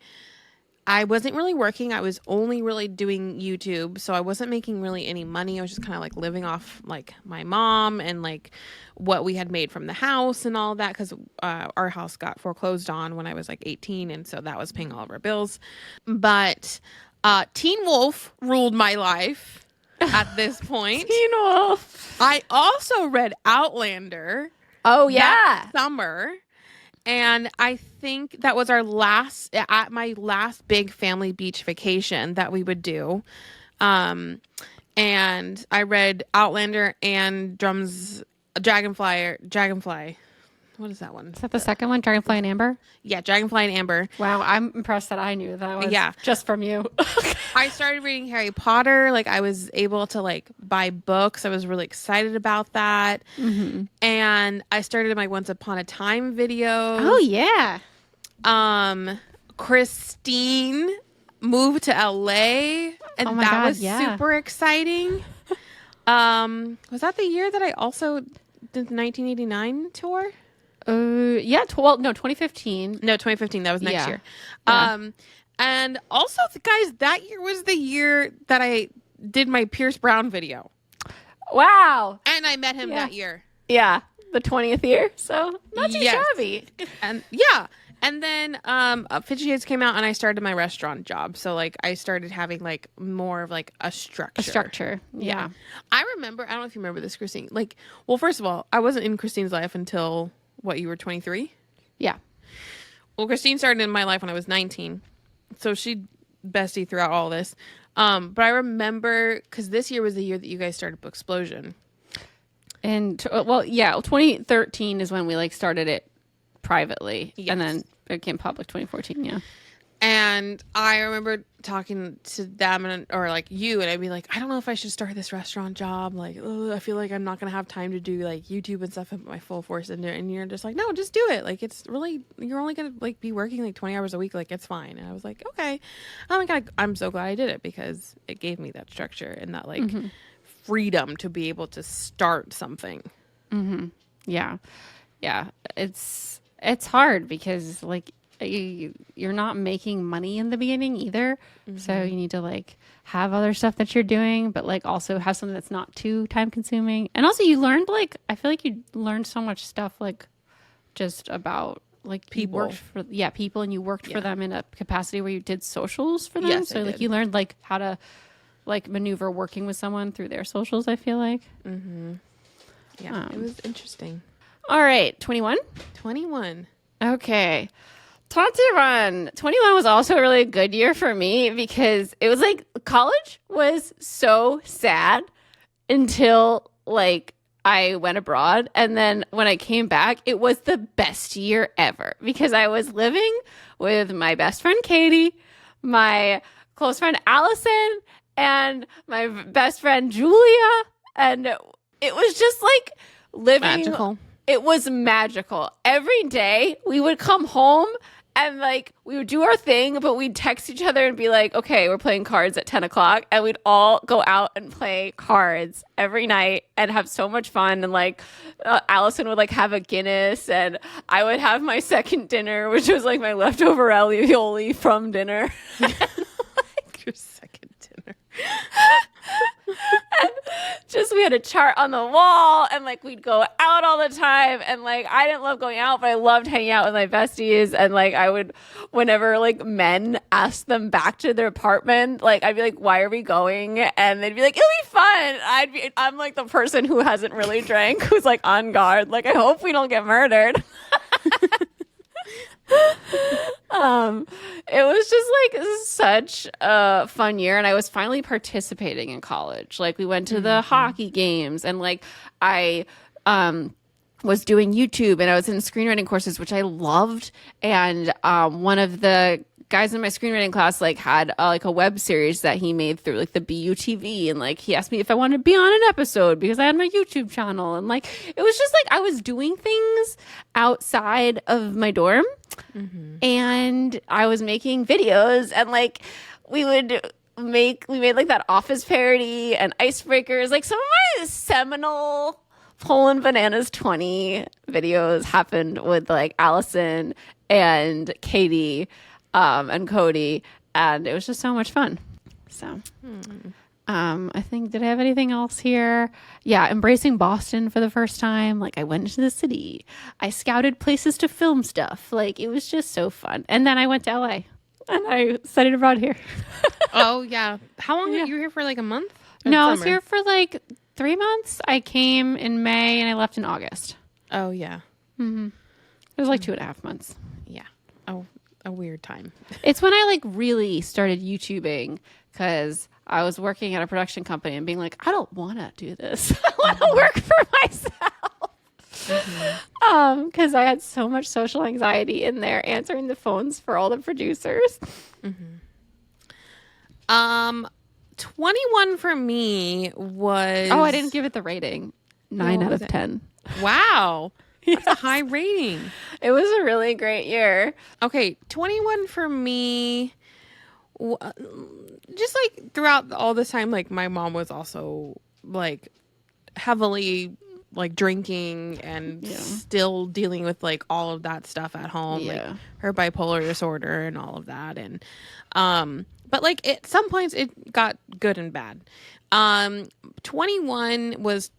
I wasn't really working. I was only really doing YouTube. So I wasn't making really any money. I was just kind of like living off like my mom and like what we had made from the house and all that. Cause our house got foreclosed on when I was like 18. And so that was paying all of our bills. But Teen Wolf ruled my life at this point. Teen Wolf. I also read Outlander. Oh yeah. That summer. And I think that was at my last big family beach vacation that we would do. And I read Outlander and Dragonfly. What is that one? Is that the second one? Dragonfly and Amber? Yeah, Dragonfly and Amber. Wow, I'm impressed that I knew that was just from you. I started reading Harry Potter. Like I was able to like buy books. I was really excited about that. And I started my Once Upon a Time videos. Oh yeah. Christine moved to LA, and was super exciting. Was that the year that I also did the 1989 tour? 2015. No, 2015. That was next year. Yeah. And also, guys, that year was the year that I did my Pierce Brown video. Wow. And I met him that year. Yeah. The 20th year. So not too shabby. And and then 50 Shades came out, and I started my restaurant job. So like I started having like more of like a structure. Yeah. I remember, I don't know if you remember this, Christine. Like, well, first of all, I wasn't in Christine's life until you were 23? Yeah. Well, Christine started in my life when I was 19. So she bestie throughout all this. But I remember, because this year was the year that you guys started Book Explosion. And 2013 is when we like started it privately. Yes. And then it became public 2014. Yeah. And I remember talking to them or like you, and I'd be like, I don't know if I should start this restaurant job. Like, I feel like I'm not going to have time to do like YouTube and stuff and put my full force into it. And you're just like, no, just do it. Like, it's really, you're only going to like be working like 20 hours a week. Like, it's fine. And I was like, okay. Oh my God, I'm so glad I did it because it gave me that structure and that like freedom to be able to start something. Yeah. Yeah. It's hard because like, you're not making money in the beginning either. So you need to like have other stuff that you're doing, but like also have something that's not too time consuming. And also you learned like, I feel like you learned so much stuff like just about like people. You worked for people, and you worked for them in a capacity where you did socials for them. Yes, so like you learned like how to like maneuver working with someone through their socials, I feel like. Yeah, it was interesting. All right, 21? 21. Okay. 21 was also a really good year for me because it was like college was so sad until like I went abroad. And then when I came back, it was the best year ever because I was living with my best friend, Katie, my close friend, Allison, and my best friend, Julia. And it was just like living. Magical. It was magical. Every day we would come home and like we would do our thing, but we'd text each other and be like, okay, we're playing cards at 10 o'clock. And we'd all go out and play cards every night and have so much fun. And like Allison would like have a Guinness and I would have my second dinner, which was like my leftover ravioli from dinner. Your second dinner. just we had a chart on the wall, and like we'd go out all the time, and like I didn't love going out, but I loved hanging out with my besties. And like I would, whenever like men asked them back to their apartment, like I'd be like, why are we going? And they'd be like, it'll be fun. I'm like the person who hasn't really drank, who's like on guard, like I hope we don't get murdered. It was just like such a fun year, and I was finally participating in college. Like we went to the hockey games, and like I was doing YouTube, and I was in screenwriting courses, which I loved. And one of the guys in my screenwriting class like had like a web series that he made through like the BUTV, and like he asked me if I wanted to be on an episode because I had my YouTube channel. And like it was just like I was doing things outside of my dorm, and I was making videos, and like we made like that Office parody and icebreakers. Like some of my seminal Poland Bananas 20 videos happened with like Allison and Katie and Cody, and it was just so much fun. So I think, did I have anything else here? Yeah, embracing Boston for the first time. Like I went into the city, I scouted places to film stuff. Like it was just so fun. And then I went to LA and I studied abroad here. Oh yeah, how long were you here for? Like a month? No, I was here for like 3 months. I came in May and I left in August. Oh yeah. It was like 2.5 months. Yeah. Oh, a weird time. It's when I like really started YouTubing, because I was working at a production company and being like, I don't want to do this. I want to work for myself. Because I had so much social anxiety in there answering the phones for all the producers. 21 for me was... Oh, I didn't give it the rating. 9 out of 10. Wow. That's a high rating. It was a really great year. Okay, 21 for me, just like throughout all this time, like my mom was also like heavily like drinking and still dealing with like all of that stuff at home, like her bipolar disorder and all of that. And but like at some points it got good and bad. 21 was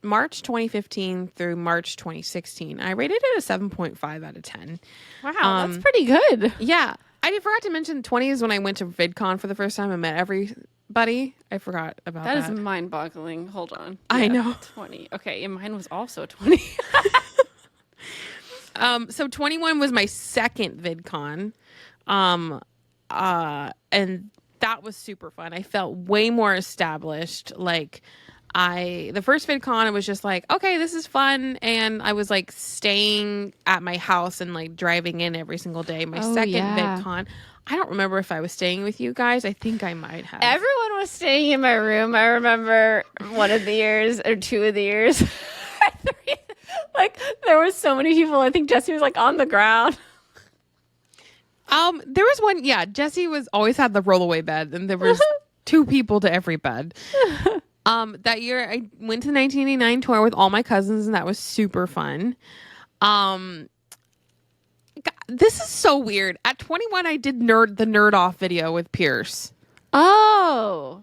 March 2015 through March 2016. I rated it a 7.5 out of 10. Wow, that's pretty good. Yeah. I forgot to mention 20s when I went to VidCon for the first time and met everybody. I forgot about that. That is mind-boggling. Hold on. I know. 20. Okay, and mine was also 20. So 21 was my second VidCon. And that was super fun. I felt way more established. Like the first VidCon, I was just like, okay, this is fun. And I was like staying at my house and like driving in every single day. My second VidCon, I don't remember if I was staying with you guys. I think I might have. Everyone was staying in my room. I remember one of the years or 2 of the years. Like there were so many people. I think Jesse was like on the ground. There was one, Jesse always had the rollaway bed, and there was 2 people to every bed. That year I went to the 1989 tour with all my cousins, and that was super fun. This is so weird. At 21, I did the nerd off video with Pierce. Oh.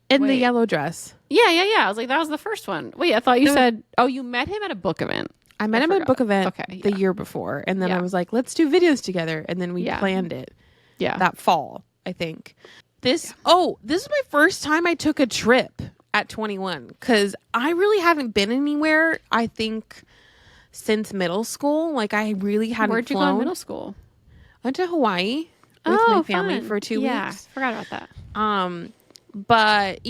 In the yellow dress. Yeah. I was like, that was the first one. Wait, I thought you said, you met him at a book event. I met him at a book event the year before. And then I was like, let's do videos together. And then we planned it. Yeah. That fall, I think. This is my first time I took a trip at 21. Because I really haven't been anywhere, I think, since middle school. Like, I really hadn't Where'd you go in middle school? I went to Hawaii with my family for 2 weeks. Yeah, forgot about that. But,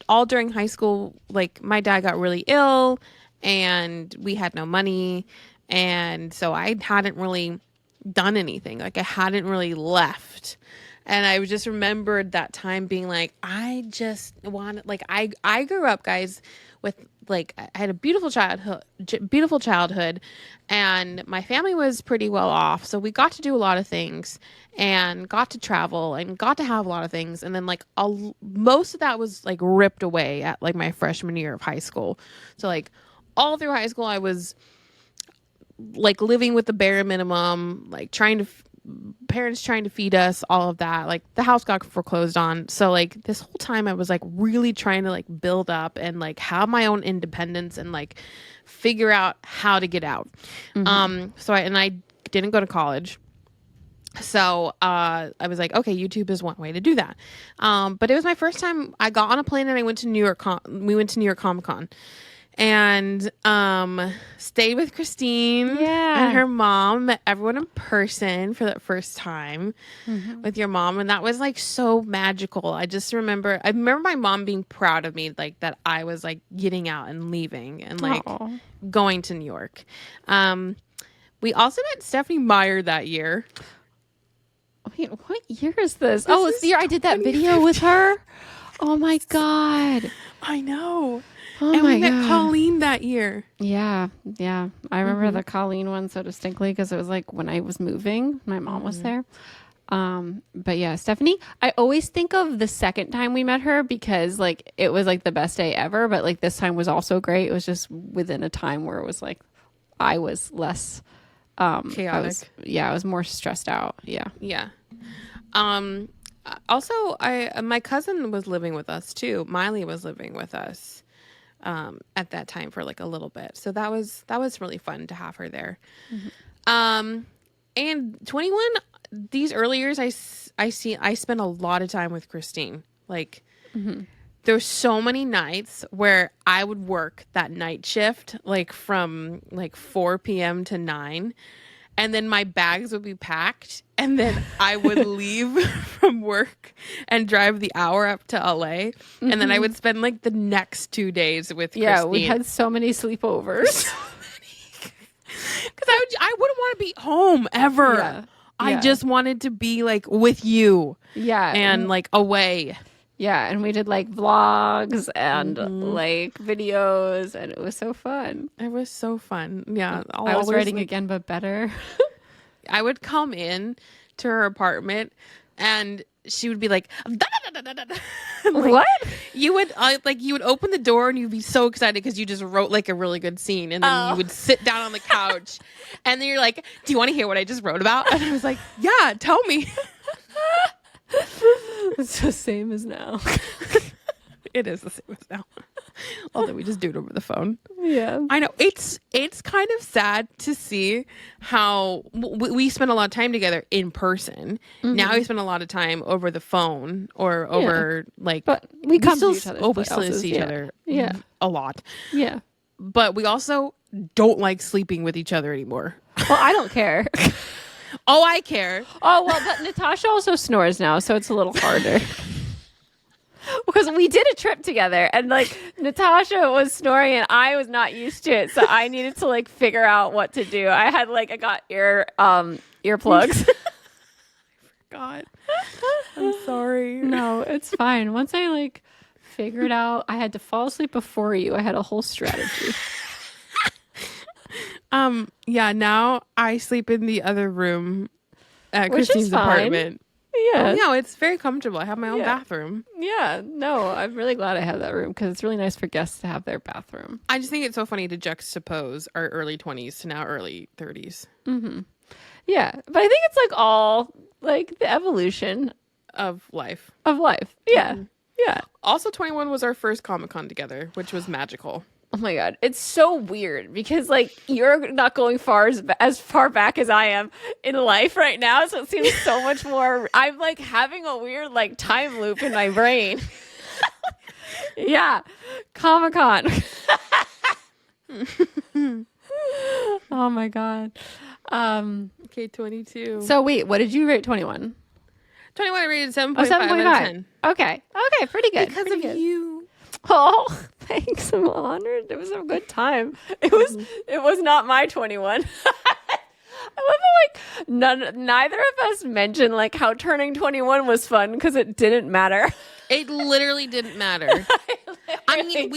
all during high school, like, my dad got really ill. And we had no money. And so I hadn't really done anything. Like I hadn't really left. And I just remembered that time being like, I just wanted, like, I grew up, guys, with like, I had a beautiful childhood, and my family was pretty well off. So we got to do a lot of things and got to travel and got to have a lot of things. And then like most of that was like ripped away at like my freshman year of high school. So like, all through high school, I was like living with the bare minimum, like trying to parents trying to feed us, all of that. Like the house got foreclosed on. So like this whole time I was like really trying to like build up and like have my own independence and like figure out how to get out. So I didn't go to college. So I was like, okay, YouTube is one way to do that. But it was my first time I got on a plane and I went to New York. We went to New York Comic Con and stayed with Christine and her mom. Met everyone in person for that first time with your mom, and that was like so magical. I remember my mom being proud of me, like that I was like getting out and leaving and like going to New York. We also met Stephanie Meyer that year. Wait, what year is this? It's the year I did that video with her. Oh my God. I know. Oh and my we met God. Colleen that year. Yeah. I remember the Colleen one so distinctly because it was like when I was moving, my mom was there. But yeah, Stephanie, I always think of the second time we met her because like it was like the best day ever, but like this time was also great. It was just within a time where it was like I was less chaotic. I was more stressed out. Yeah. Also, my cousin was living with us too. Miley was living with us at that time for like a little bit, so that was really fun to have her there. And 21, these early years, I spent a lot of time with Christine. Like there's so many nights where I would work that night shift, like from like 4 p.m. to 9. And then my bags would be packed, and then I would leave from work and drive the hour up to LA. And then I would spend like the next 2 days with Christine. Yeah, we had so many sleepovers. Because I wouldn't want to be home ever. Yeah. I just wanted to be like with you. Yeah. And like away. Yeah, and we did like vlogs and like videos, and it was so fun. It was so fun. Yeah. I was writing again, but better. I would come in to her apartment and she would be like, what? You would you would open the door and you'd be so excited because you just wrote like a really good scene, and then you would sit down on the couch and then you're like, do you want to hear what I just wrote about? And I was like, yeah, tell me. It's the same as now. It is the same as now. Although we just do it over the phone. Yeah. I know. It's kind of sad to see how we spend a lot of time together in person. Now we spend a lot of time over the phone or over but we come still to each other's we still see each other a lot. Yeah. But we also don't like sleeping with each other anymore. Well, I don't care. Oh, I care. Oh, well, but Natasha also snores now, so it's a little harder. Because we did a trip together and like Natasha was snoring and I was not used to it. So I needed to like figure out what to do. I got earplugs. God. I'm sorry. No, it's fine. Once I like figured out I had to fall asleep before you, I had a whole strategy. Yeah, now I sleep in the other room at Which is Christine's fine. apartment. Yeah. No, it's very comfortable. I have my own bathroom. Yeah. No, I'm really glad I have that room because it's really nice for guests to have their bathroom. I just think it's so funny to juxtapose our early 20s to now early 30s. Mm-hmm. Yeah. But I think it's like all like the evolution of life. Yeah. Yeah. Also, 21 was our first Comic-Con together, which was magical. Oh my God. It's so weird because like you're not going as far back as I am in life right now. So it seems so much more. I'm like having a weird like time loop in my brain. Yeah. Comic-Con. Oh my God. Okay, 22. So wait, what did you rate 21? 21 I rated 7.5 7.5. out of 10. Okay. Okay. Pretty good. Because pretty of good. you. Oh, thanks. I'm honored. It was a good time. It was not my 21. I love how like neither of us mentioned like how turning 21 was fun because it didn't matter. It literally didn't matter. I mean,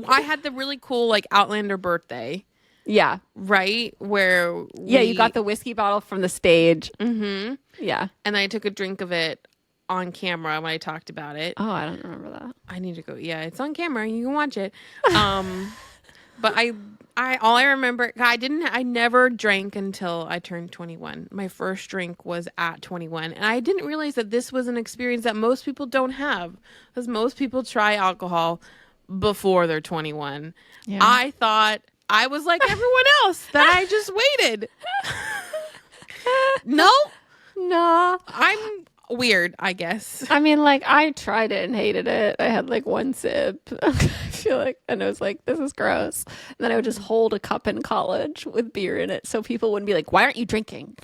I had the really cool like Outlander birthday. Yeah. Right? Where you got the whiskey bottle from the stage. Mm-hmm. Yeah. And I took a drink of it on camera when I talked about it. Oh, I don't remember that. I need to go. Yeah, it's on camera. You can watch it. But all I remember, I never drank until I turned 21. My first drink was at 21. And I didn't realize that this was an experience that most people don't have, because most people try alcohol before they're 21. Yeah. I thought I was like everyone else, that I just waited. No, I'm weird, I guess. I mean, like, I tried it and hated it. I had like one sip. I feel like, and I was like, this is gross. And then I would just hold a cup in college with beer in it, so people wouldn't be like, why aren't you drinking?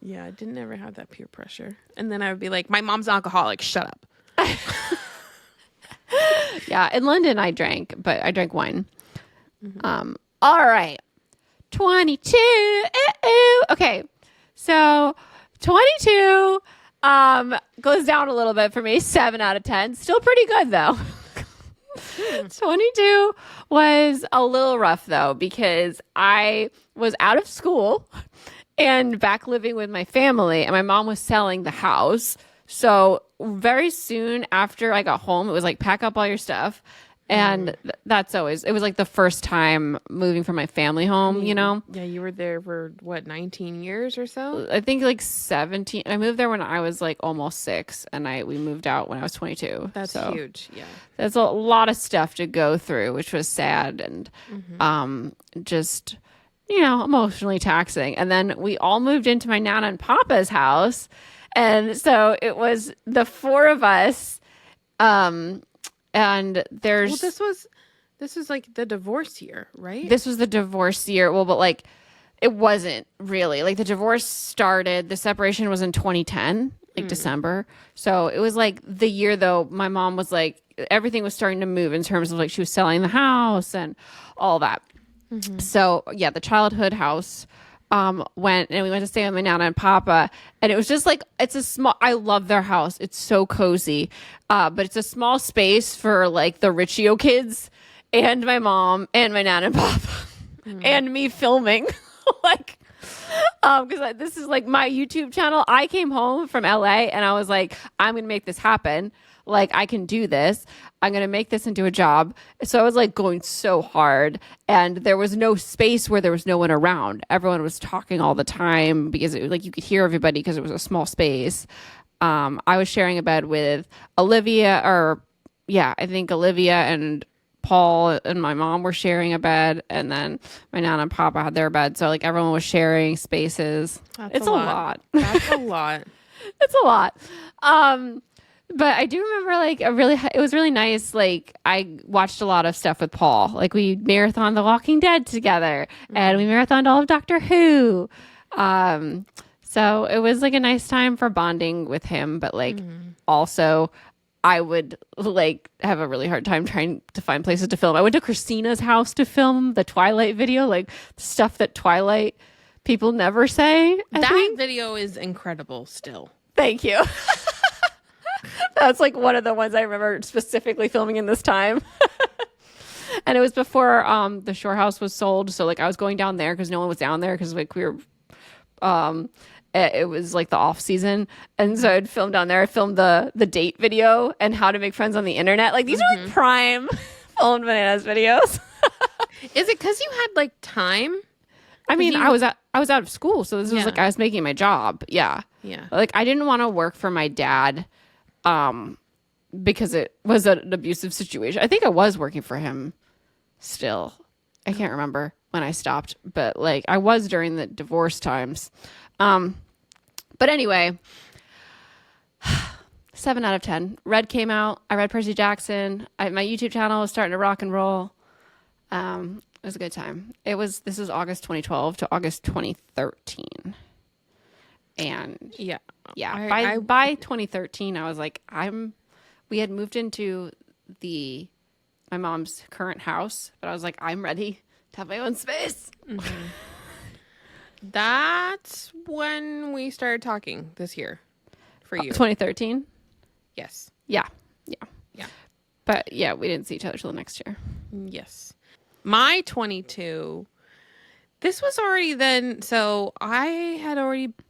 Yeah, I didn't ever have that peer pressure. And then I would be like, my mom's alcoholic, shut up. Yeah, in London I drank, but I drank wine. All right. 22. Okay. So 22 goes down a little bit for me. 7 out of 10. Still pretty good though. 22 was a little rough though, because I was out of school and back living with my family, and my mom was selling the house. So very soon after I got home, it was like, pack up all your stuff. And that's always, it was like the first time moving from my family home, you know? Yeah, you were there for what, 19 years or so? I think like 17. I moved there when I was like almost 6, and we moved out when I was 22. That's huge. Yeah. There's a lot of stuff to go through, which was sad and just, emotionally taxing. And then we all moved into my Nana and Papa's house. And so it was the 4 of us. And there's... Well, this was like the divorce year, right? This was the divorce year. Well, but like, it wasn't really. Like, the divorce started, the separation was in 2010, like December. So it was like the year, though, my mom was like, everything was starting to move in terms of like, she was selling the house and all that. So yeah, the childhood house went, and we went to stay with my Nana and Papa, and it was just like, I love their house. It's so cozy. But it's a small space for like the Riccio kids and my mom and my Nana and Papa and me filming. Like, because this is like my YouTube channel. I came home from LA and I was like, I'm going to make this happen. Like, I can do this. I'm going to make this into a job. So I was like going so hard, and there was no space where there was no one around. Everyone was talking all the time because it was like you could hear everybody because it was a small space. I was sharing a bed with I think Olivia and Paul and my mom were sharing a bed, and then my Nana and Papa had their bed. So like everyone was sharing spaces. It's a lot. That's a lot. It's a lot. But I do remember like it was really nice. Like, I watched a lot of stuff with Paul. Like, we marathoned The Walking Dead together, and we marathoned all of Doctor Who. So it was like a nice time for bonding with him. But like also, I would like have a really hard time trying to find places to film. I went to Christina's house to film the Twilight video, like stuff that Twilight people never say. That video is incredible still. Thank you. That's like one of the ones I remember specifically filming in this time. And it was before the Shore House was sold. So like I was going down there because no one was down there because like we were it was like the off season. And so I'd film down there. I filmed the date video and how to make friends on the internet. Like, these are like prime Phone Bananas videos. Is it because you had like time? I mean, I was out of school. So this was like I was making my job. Yeah. Yeah. Like, I didn't want to work for my dad because it was an abusive situation. I think I was working for him still. I can't remember when I stopped, but like I was during the divorce times. But anyway, 7 out of 10. Red came out. I read Percy Jackson. My YouTube channel was starting to rock and roll. It was a good time. This was August 2012 to August 2013. And by 2013, I was like, we had moved into my mom's current house, but I was like, I'm ready to have my own space. Mm-hmm. That's when we started talking this year for you. 2013? Yes. Yeah. But yeah, we didn't see each other till the next year. Yes. My 22, this was already then, so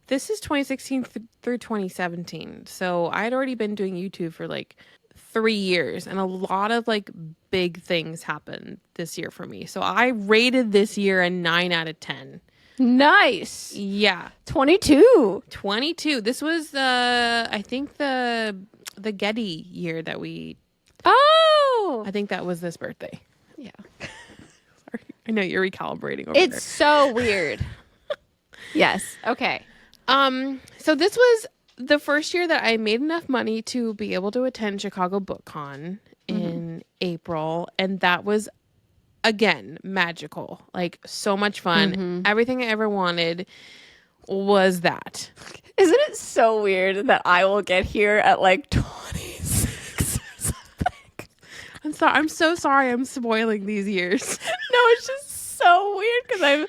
this is 2016 through 2017. So I had already been doing YouTube for like 3 years, and a lot of like big things happened this year for me. So I rated this year a 9 out of 10. Nice. Yeah. 22. 22. This was I think the Getty year that we. Oh. I think that was this birthday. Yeah. Sorry. I know you're recalibrating over It's there. so weird. Yes. Okay. So this was the first year that I made enough money to be able to attend Chicago Book Con in April, and that was again magical. Like so much fun. Everything I ever wanted was that. Isn't it so weird that I will get here at like 26 or something? I'm so sorry I'm spoiling these years. No, it's just so weird because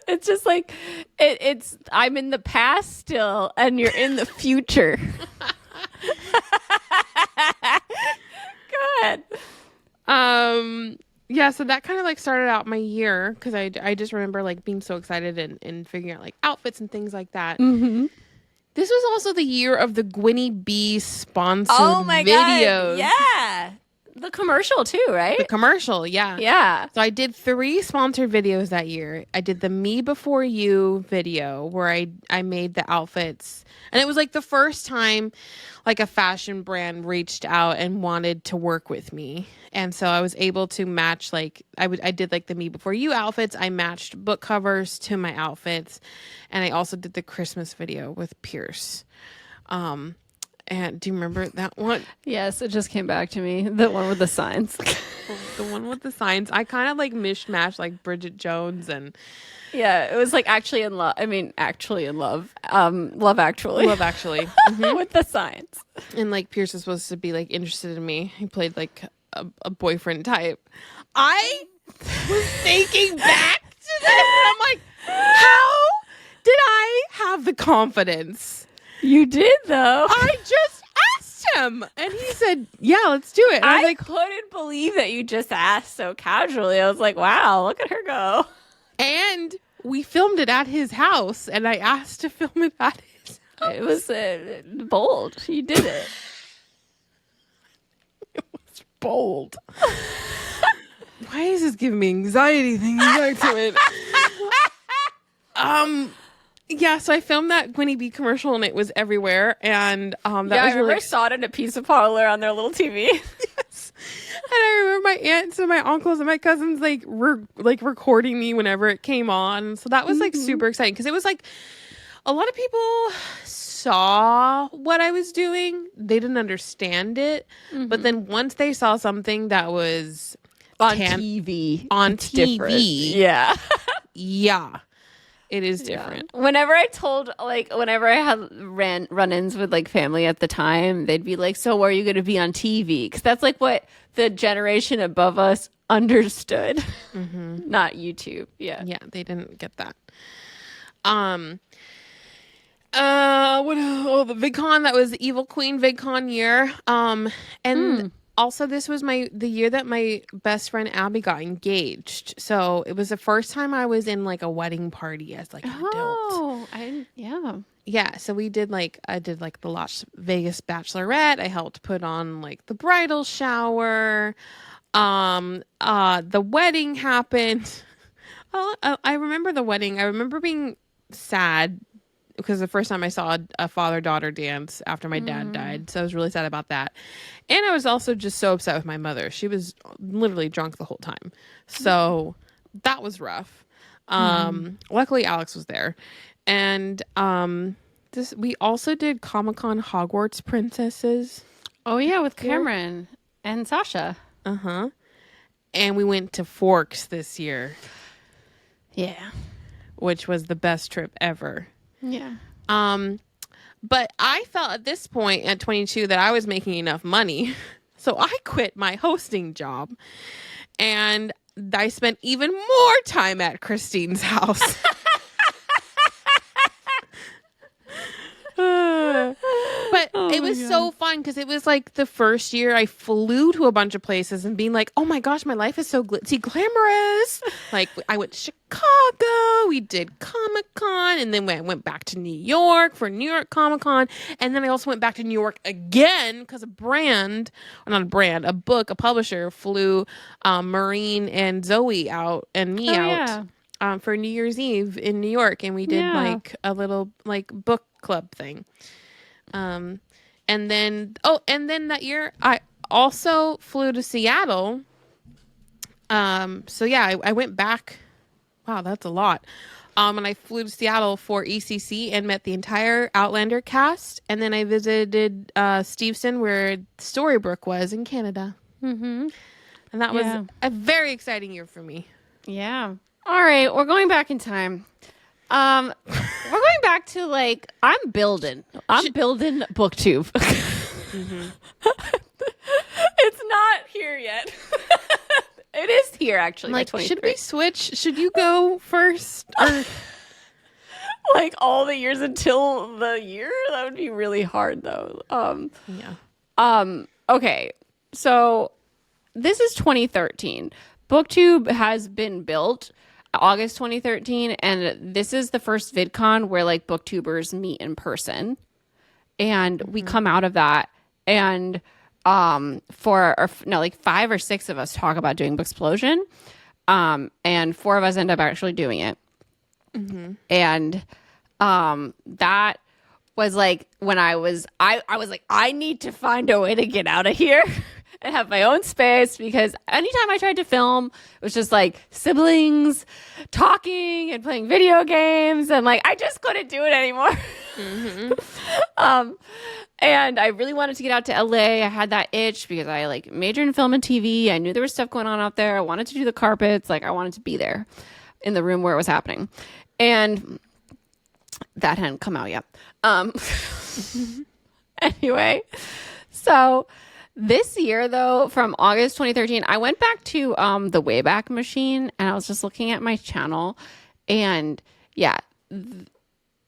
it's just like it's I'm in the past still and you're in the future. Good. Yeah, so that kind of like started out my year because I just remember like being so excited and figuring out like outfits and things like that. This was also the year of the Gwynnie B sponsored videos. God. Yeah. The commercial too, right? The commercial, yeah. Yeah. So I did 3 sponsored videos that year. I did the Me Before You video where I made the outfits. And it was like the first time like a fashion brand reached out and wanted to work with me. And so I was able to match like I did like the Me Before You outfits. I matched book covers to my outfits. And I also did the Christmas video with Pierce. And do you remember that one? Yes, it just came back to me. The one with the signs. The one with the signs. I kind of like mishmashed like Bridget Jones and Yeah, it was like Actually in Love. I mean, Actually in Love. Love Actually. Love Actually. With the signs. And like Pierce was supposed to be like interested in me. He played like a boyfriend type. I was thinking back to this and I'm like, how did I have the confidence? You did though. I just asked him and he said, yeah, let's do it. And I was like, couldn't believe that you just asked so casually. I was like, wow, look at her go. and we filmed it at his house and I asked to film it at his house. It was bold. You did it. It was bold. Why is this giving me anxiety thinking back to it? Yeah, so I filmed that Gwynnie B commercial and it was everywhere. And that was I remember really I saw it in a pizza parlor on their little TV. yes. And I remember my aunts and my uncles and my cousins were recording me whenever it came on. So that was like super exciting because it was like a lot of people saw what I was doing. They didn't understand it. But then once they saw something that was On TV. on It's TV, different. Yeah. yeah. It is different. Whenever I had run-ins with like family at the time, they'd be like, so are you going to be on TV? Because that's like what the generation above us understood. Not YouTube. Yeah. Yeah, they didn't get that. The VidCon, that was the Evil Queen VidCon year. And also this was the year that my best friend Abby got engaged. So it was the first time I was in like a wedding party as like an adult. Oh, Yeah, so I did like the Las Vegas Bachelorette. I helped put on like the bridal shower. The wedding happened. I remember the wedding. I remember being sad because the first time I saw a father-daughter dance after my dad died. So I was really sad about that. And I was also just so upset with my mother. She was literally drunk the whole time. So that was rough. Luckily Alex was there. And we also did Comic-Con Hogwarts Princesses. Oh yeah, with Cameron and Sasha. And we went to Forks this year. Yeah. Which was the best trip ever. Yeah. But I felt at this point at 22 that I was making enough money. So I quit my hosting job and I spent even more time at Christine's house. But it was so fun because it was like the first year I flew to a bunch of places and being like, oh my gosh, my life is so glitzy glamorous. Like I went to Chicago, we did Comic-Con, and then I went back to New York for New York Comic-Con, and then I also went back to New York again because a publisher flew Maureen and Zoe out and me out for New Year's Eve in New York, and we did like a little like book club thing. And then that year I also flew to Seattle. So yeah, I went back. Wow, that's a lot. And I flew to Seattle for ECC and met the entire Outlander cast. And then I visited Steveston, where Storybrooke was in Canada. Mm-hmm. And that was a very exciting year for me. Yeah. All right, we're going back in time. We're going back to like I'm building BookTube. Mm-hmm. It's not here yet. It is here actually. Like, should we switch? Should you go first? Or... like all the years until the year? That would be really hard though. Okay. So this is 2013. BookTube has been built August 2013, and this is the first VidCon where like booktubers meet in person. And we come out of that, and like 5 or 6 of us talk about doing Booksplosion, and 4 of us end up actually doing it. Mm-hmm. And that was like when I was like, I need to find a way to get out of here and have my own space, because anytime I tried to film, it was just like siblings talking and playing video games, and like I just couldn't do it anymore. Mm-hmm. And I really wanted to get out to LA. I had that itch because I like majored in film and TV. I knew there was stuff going on out there. I wanted to do the carpets. Like I wanted to be there in the room where it was happening. And that hadn't come out yet. Anyway, so this year though, from August 2013, I went back to the Wayback Machine, and I was just looking at my channel, and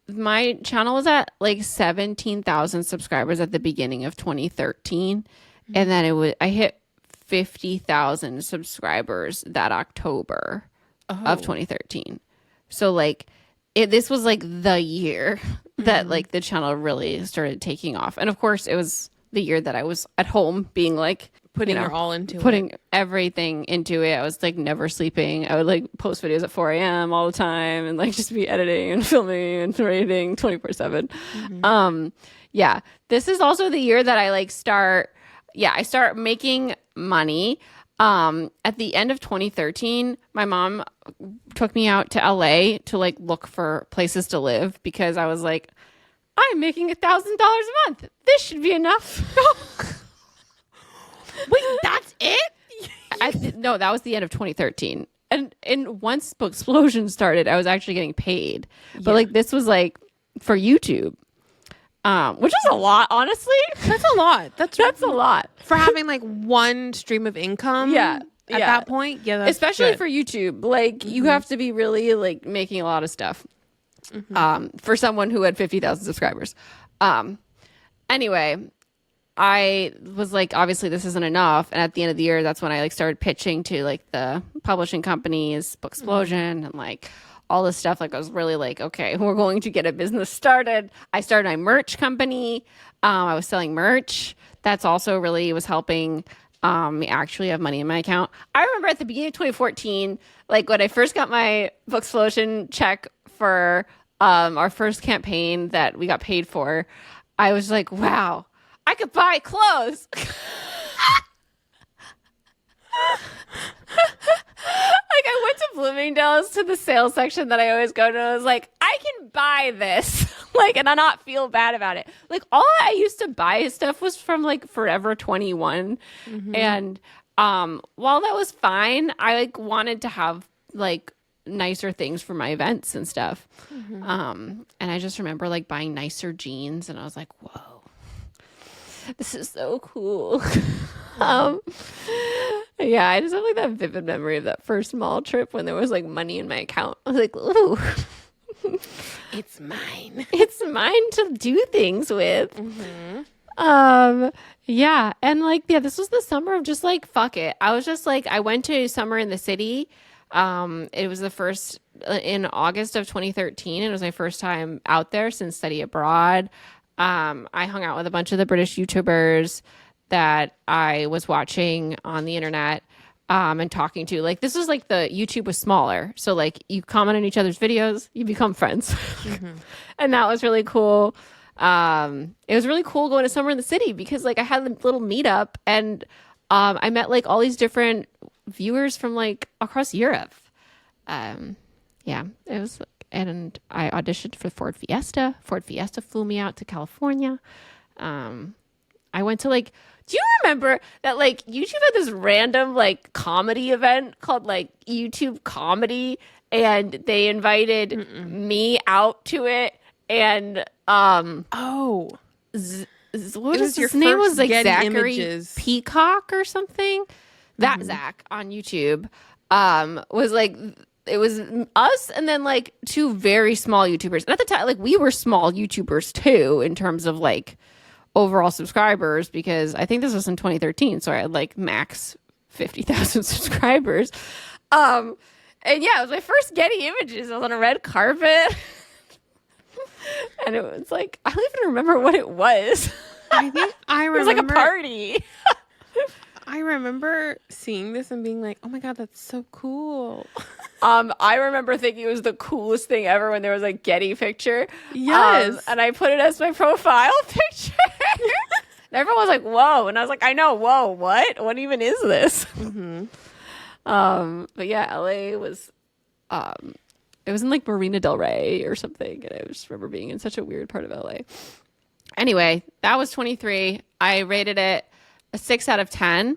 my channel was at like 17,000 subscribers at the beginning of 2013. Mm-hmm. And then I hit 50,000 subscribers that October of 2013. So like this was like the year that like the channel really started taking off. And of course it was the year that I was at home being like, putting everything into it. I was like never sleeping. I would like post videos at 4 a.m. all the time, and like just be editing and filming and writing 24/7. Mm-hmm. This is also the year that I like start making money. At the end of 2013, my mom took me out to LA to like look for places to live, because I was like, I'm making $1,000 a month. This should be enough. Wait, that's it? No, that was the end of 2013. And once Booksplosion started, I was actually getting paid. But like this was like for YouTube, which is a lot, honestly. That's a lot. That's a lot for having like one stream of income. Yeah. At that point, that's especially good. For YouTube. Like you have to be really like making a lot of stuff. Mm-hmm. For someone who had 50,000 subscribers. Anyway, I was like, obviously this isn't enough. And at the end of the year, that's when I like started pitching to like the publishing companies, Booksplosion, and like all this stuff. Like I was really like, okay, we're going to get a business started. I started my merch company. I was selling merch. That's also really was helping me actually have money in my account. I remember at the beginning of 2014, like when I first got my Booksplosion check for our first campaign that we got paid for, I was like, wow, I could buy clothes. Like I went to Bloomingdale's to the sales section that I always go to. I was like, I can buy this, like, and I not feel bad about it. Like all I used to buy stuff was from like Forever 21, and while that was fine, I like wanted to have like nicer things for my events and stuff. And I just remember like buying nicer jeans, and I was like, whoa, this is so cool. Yeah, I just have like that vivid memory of that first mall trip when there was like money in my account. I was like, ooh, it's mine. It's mine to do things with. Yeah, and like yeah, this was the summer of just like fuck it. I was just like I went to summer in the city. It was the first in August of 2013. It was my first time out there since study abroad. I hung out with a bunch of the British YouTubers that I was watching on the internet and talking to. Like this was like the YouTube was smaller. So like you comment on each other's videos, you become friends. And that was really cool. It was really cool going to summer in the city because like I had a little meetup and I met like all these different viewers from like across Europe. Yeah, it was and I auditioned for Ford Fiesta. Ford Fiesta flew me out to California. I went to like, do you remember that like YouTube had this random like comedy event called like YouTube Comedy and they invited me out to it and Oh, what is your his name first was like Getty Zachary Images. Peacock or something. That Zach on YouTube was like it was us and then like two very small YouTubers. And at the time, like we were small YouTubers too in terms of like overall subscribers because I think this was in 2013, so I had like max 50,000 subscribers. And yeah, it was my first Getty Images. I was on a red carpet. And it was like, I don't even remember what it was. I think I remember. It was like a party. I remember seeing this and being like, oh my God, that's so cool. I remember thinking it was the coolest thing ever when there was a Getty picture. Yes. And I put it as my profile picture. And everyone was like, whoa. And I was like, I know, whoa, what? What even is this? But yeah, LA was, it was in like Marina Del Rey or something. And I just remember being in such a weird part of LA. Anyway, that was 23. I rated it a 6 out of 10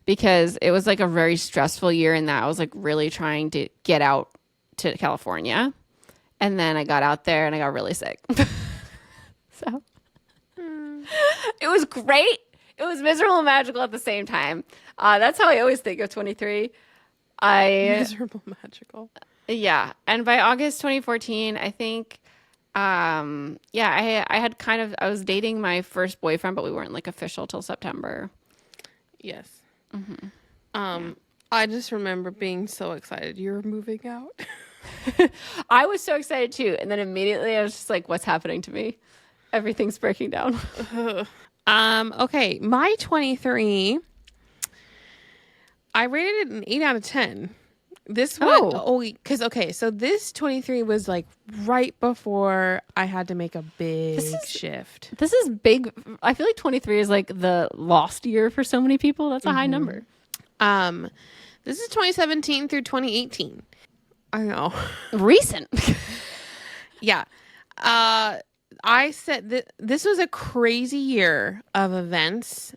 because it was like a very stressful year in that I was like really trying to get out to California. And then I got out there and I got really sick. So it was great. It was miserable and magical at the same time. That's how I always think of 23. Miserable magical. Yeah. And by August 2014, I think, I had kind of, I was dating my first boyfriend, but we weren't like official till September. Yes. I just remember being so excited you were moving out. I was so excited too. And then immediately I was just like, what's happening to me? Everything's breaking down. Okay. My 23, I rated it an 8 out of 10. This was so this 23 was like right before I had to make a big shift. This is big. I feel like 23 is like the lost year for so many people. That's a high number. This is 2017 through 2018. I know. Recent. Yeah. I said that this was a crazy year of events.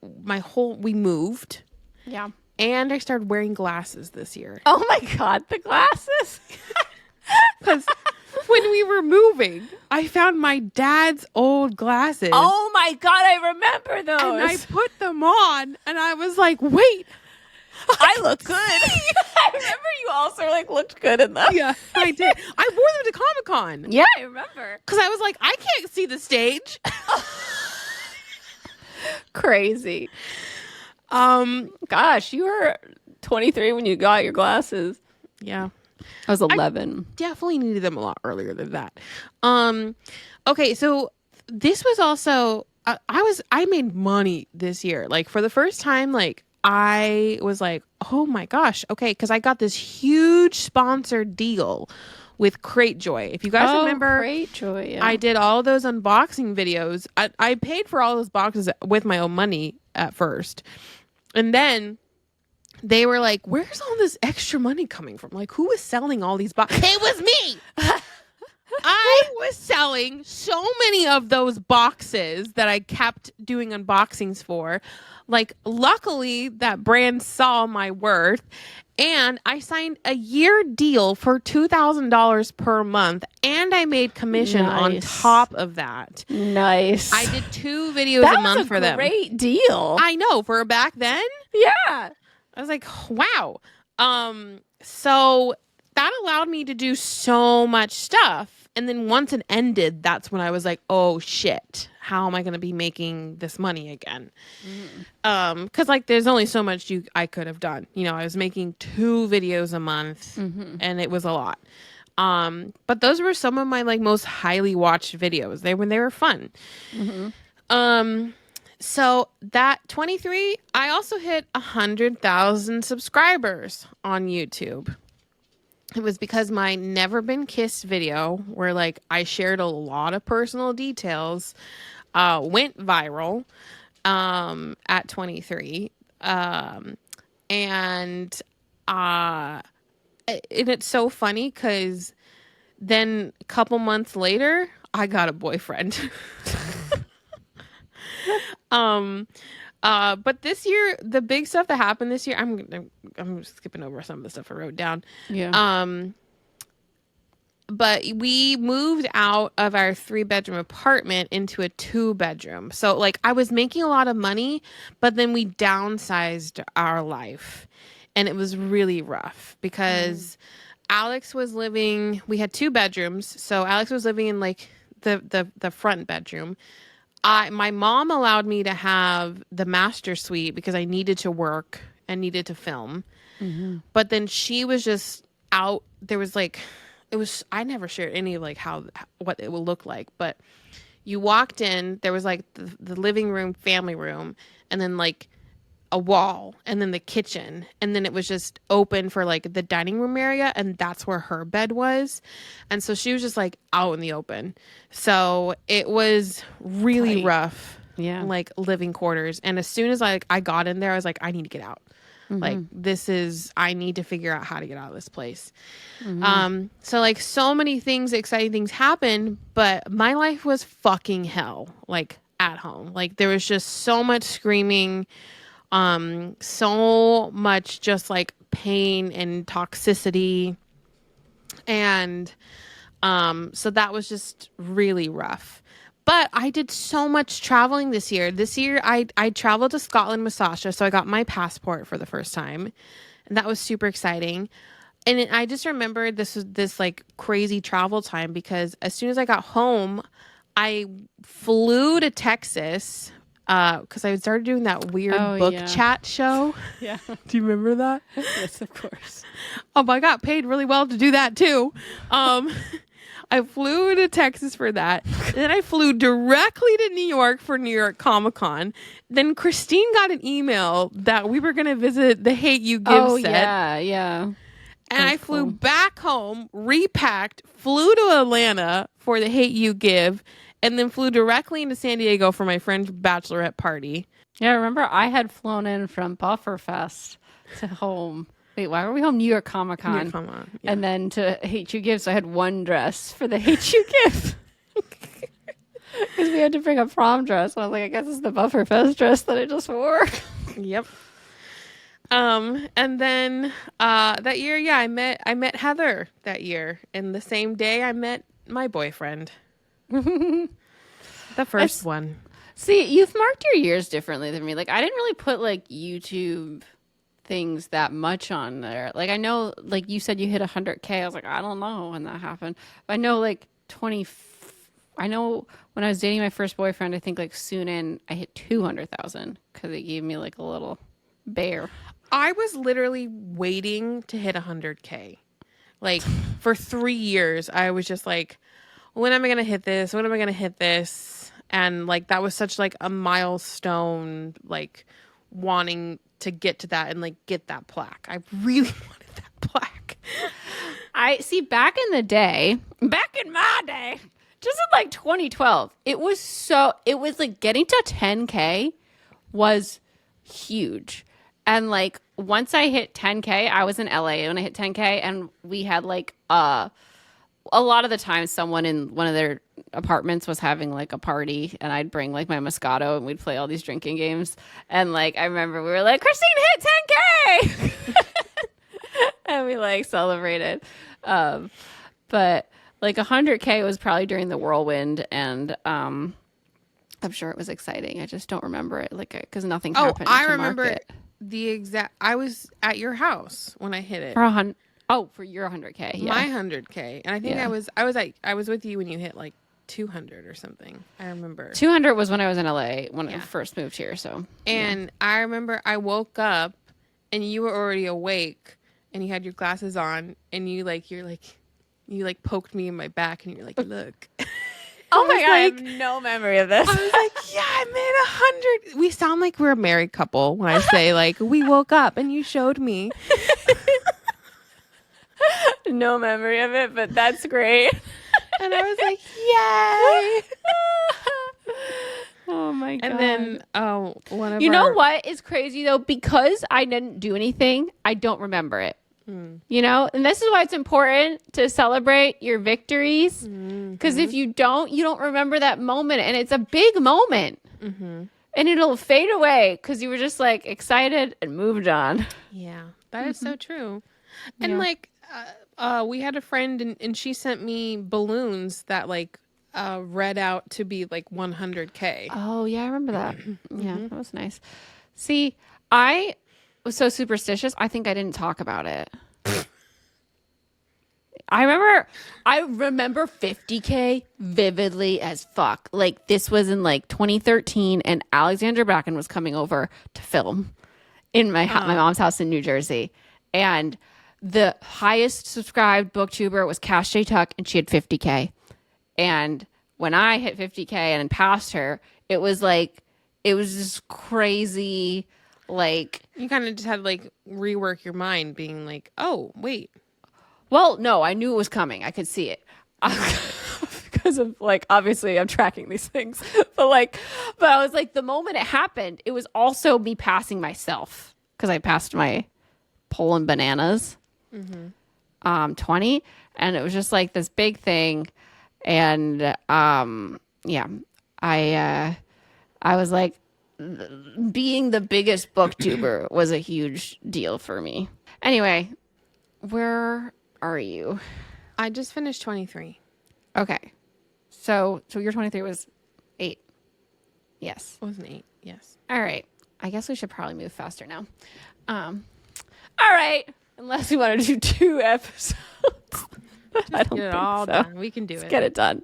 We moved. Yeah. And I started wearing glasses this year. Oh my God, the glasses. Because when we were moving, I found my dad's old glasses. Oh my God, I remember those. And I put them on and I was like, wait. I look good. I remember you also like looked good in them. Yeah, I did. I wore them to Comic-Con. Yeah, I remember. Because I was like, I can't see the stage. Crazy. Gosh, you were 23 when you got your glasses. Yeah. I was 11. I definitely needed them a lot earlier than that. Okay, so this was also I made money this year. Like for the first time, like I was like, oh my gosh, okay, because I got this huge sponsored deal with Cratejoy. If you guys remember, Cratejoy, yeah. I did all those unboxing videos. I paid for all those boxes with my own money at first. And then they were like, where's all this extra money coming from? Like, who was selling all these boxes? It was me. I was selling so many of those boxes that I kept doing unboxings for. Like, luckily, that brand saw my worth. And I signed a year deal for $2,000 per month. And I made commission on top of that. Nice. I did 2 videos a month for them. That was a great deal. I know. For back then? Yeah. I was like, wow. So that allowed me to do so much stuff. And then once it ended, that's when I was like, oh, shit. how am I going to be making this money again? Because like there's only so much I could have done. You know, I was making 2 videos a month, and it was a lot. But those were some of my like most highly watched videos. They were fun. So that 23, I also hit 100,000 subscribers on YouTube. It was because my Never Been Kissed video, where like I shared a lot of personal details, went viral at 23. And it's so funny because then a couple months later, I got a boyfriend. But this year, the big stuff that happened this year, I'm skipping over some of the stuff I wrote down. Yeah. But we moved out of our 3-bedroom apartment into a 2-bedroom. So like I was making a lot of money, but then we downsized our life, and it was really rough because Alex was living, we had 2 bedrooms. So Alex was living in like the front bedroom. My mom allowed me to have the master suite because I needed to work and needed to film. But then she was just out. There was like, I never shared any of like what it will look like, but you walked in, there was like the living room, family room, and then like a wall, and then the kitchen, and then it was just open for like the dining room area, and that's where her bed was. And so she was just like out in the open. So it was really rough, like living quarters. And as soon as I got in there, I was like, I need to get out. Like I need to figure out how to get out of this place. So like so many things, exciting things happened, but my life was fucking hell, like at home. Like there was just so much screaming, so much just like pain and toxicity. And, so that was just really rough. But I did so much traveling this year. This year, I traveled to Scotland with Sasha, so I got my passport for the first time, and that was super exciting. And I just remembered this like crazy travel time because as soon as I got home, I flew to Texas because I started doing that weird book chat show. Yeah. Do you remember that? Yes, of course. I got paid really well to do that too. I flew to Texas for that. And then I flew directly to New York for New York Comic Con. Then Christine got an email that we were going to visit the Hate You Give set. Yeah. And I flew back home, repacked, flew to Atlanta for the Hate You Give, and then flew directly into San Diego for my friend's bachelorette party. Yeah, I remember I had flown in from Bufferfest to home. Wait, why were we home? New York Comic Con. Yeah. And then to Hate You Give, so I had one dress for the Hate You Give. Because we had to bring a prom dress. And I was like, I guess it's the Bufferfest dress that I just wore. Yep. And then that year, I met Heather that year. And the same day I met my boyfriend. The first one. See, you've marked your years differently than me. Like, I didn't really put like YouTube things that much on there. Like, I know, like you said, you hit 100K. I was like, I don't know when that happened. But I know like I know when I was dating my first boyfriend, I think like soon in I hit 200,000 because they gave me like a little bear. I was literally waiting to hit 100K. Like for 3 years, I was just like, when am I going to hit this? When am I going to hit this? And like, that was such like a milestone, like wanting to get to that and like get that plaque. I really wanted that plaque. I see back in my day, just in like 2012, it was like getting to 10K was huge. And like once I hit 10K, I was in LA when I hit 10K, and we had like a lot of the time someone in one of their apartments was having like a party, and I'd bring like my Moscato and we'd play all these drinking games. And like I remember we were like, Christine hit 10K and we like celebrated. But like 100K was probably during the whirlwind, and I'm sure it was exciting. I just don't remember it like because nothing happened. I remember I was at your house when I hit it. For your 100K. Yeah. My 100K. And I think I was with you when you hit like 200 or something. I remember. 200 was when I was in LA when I first moved here. So, and I remember I woke up and you were already awake and you had your glasses on and you poked me in my back and you're like, look. Oh my God, I have no memory of this. I was like, yeah, I made 100. We sound like we're a married couple when I say like, we woke up and you showed me. No memory of it, but that's great. And I was like, yay. Oh my God. And then, one of know what is crazy though? Because I didn't do anything, I don't remember it. You know, and this is why it's important to celebrate your victories. Because if you don't remember that moment, and it's a big moment, and it'll fade away because you were just like excited and moved on. Yeah, that is so true. And like, we had a friend, and she sent me balloons that like read out to be like 100K. Oh yeah, I remember that. Yeah, that was nice. See, I was so superstitious. I think I didn't talk about it. I remember 50K vividly as fuck. Like this was in like 2013 and Alexandra Bracken was coming over to film in my mom's house in New Jersey. And the highest subscribed booktuber was Cash J Tuck and she had 50K. And when I hit 50K and then passed her, it was this crazy, like... You kind of just had to, like, rework your mind, being like, oh, wait. Well, no, I knew it was coming. I could see it. Because of, like, obviously I'm tracking these things. But I was like, the moment it happened, it was also me passing myself. Because I passed my Poland Bananas 20. And it was just, like, this big thing. And, yeah, I was like, being the biggest booktuber was a huge deal for me. Anyway, where are you? I just finished 23. Okay. So your 23 was 8. Yes. It wasn't 8. Yes. All right. I guess we should probably move faster now. All right. Unless we want to do 2 episodes. I don't get it think all so. done. We can do Get it done.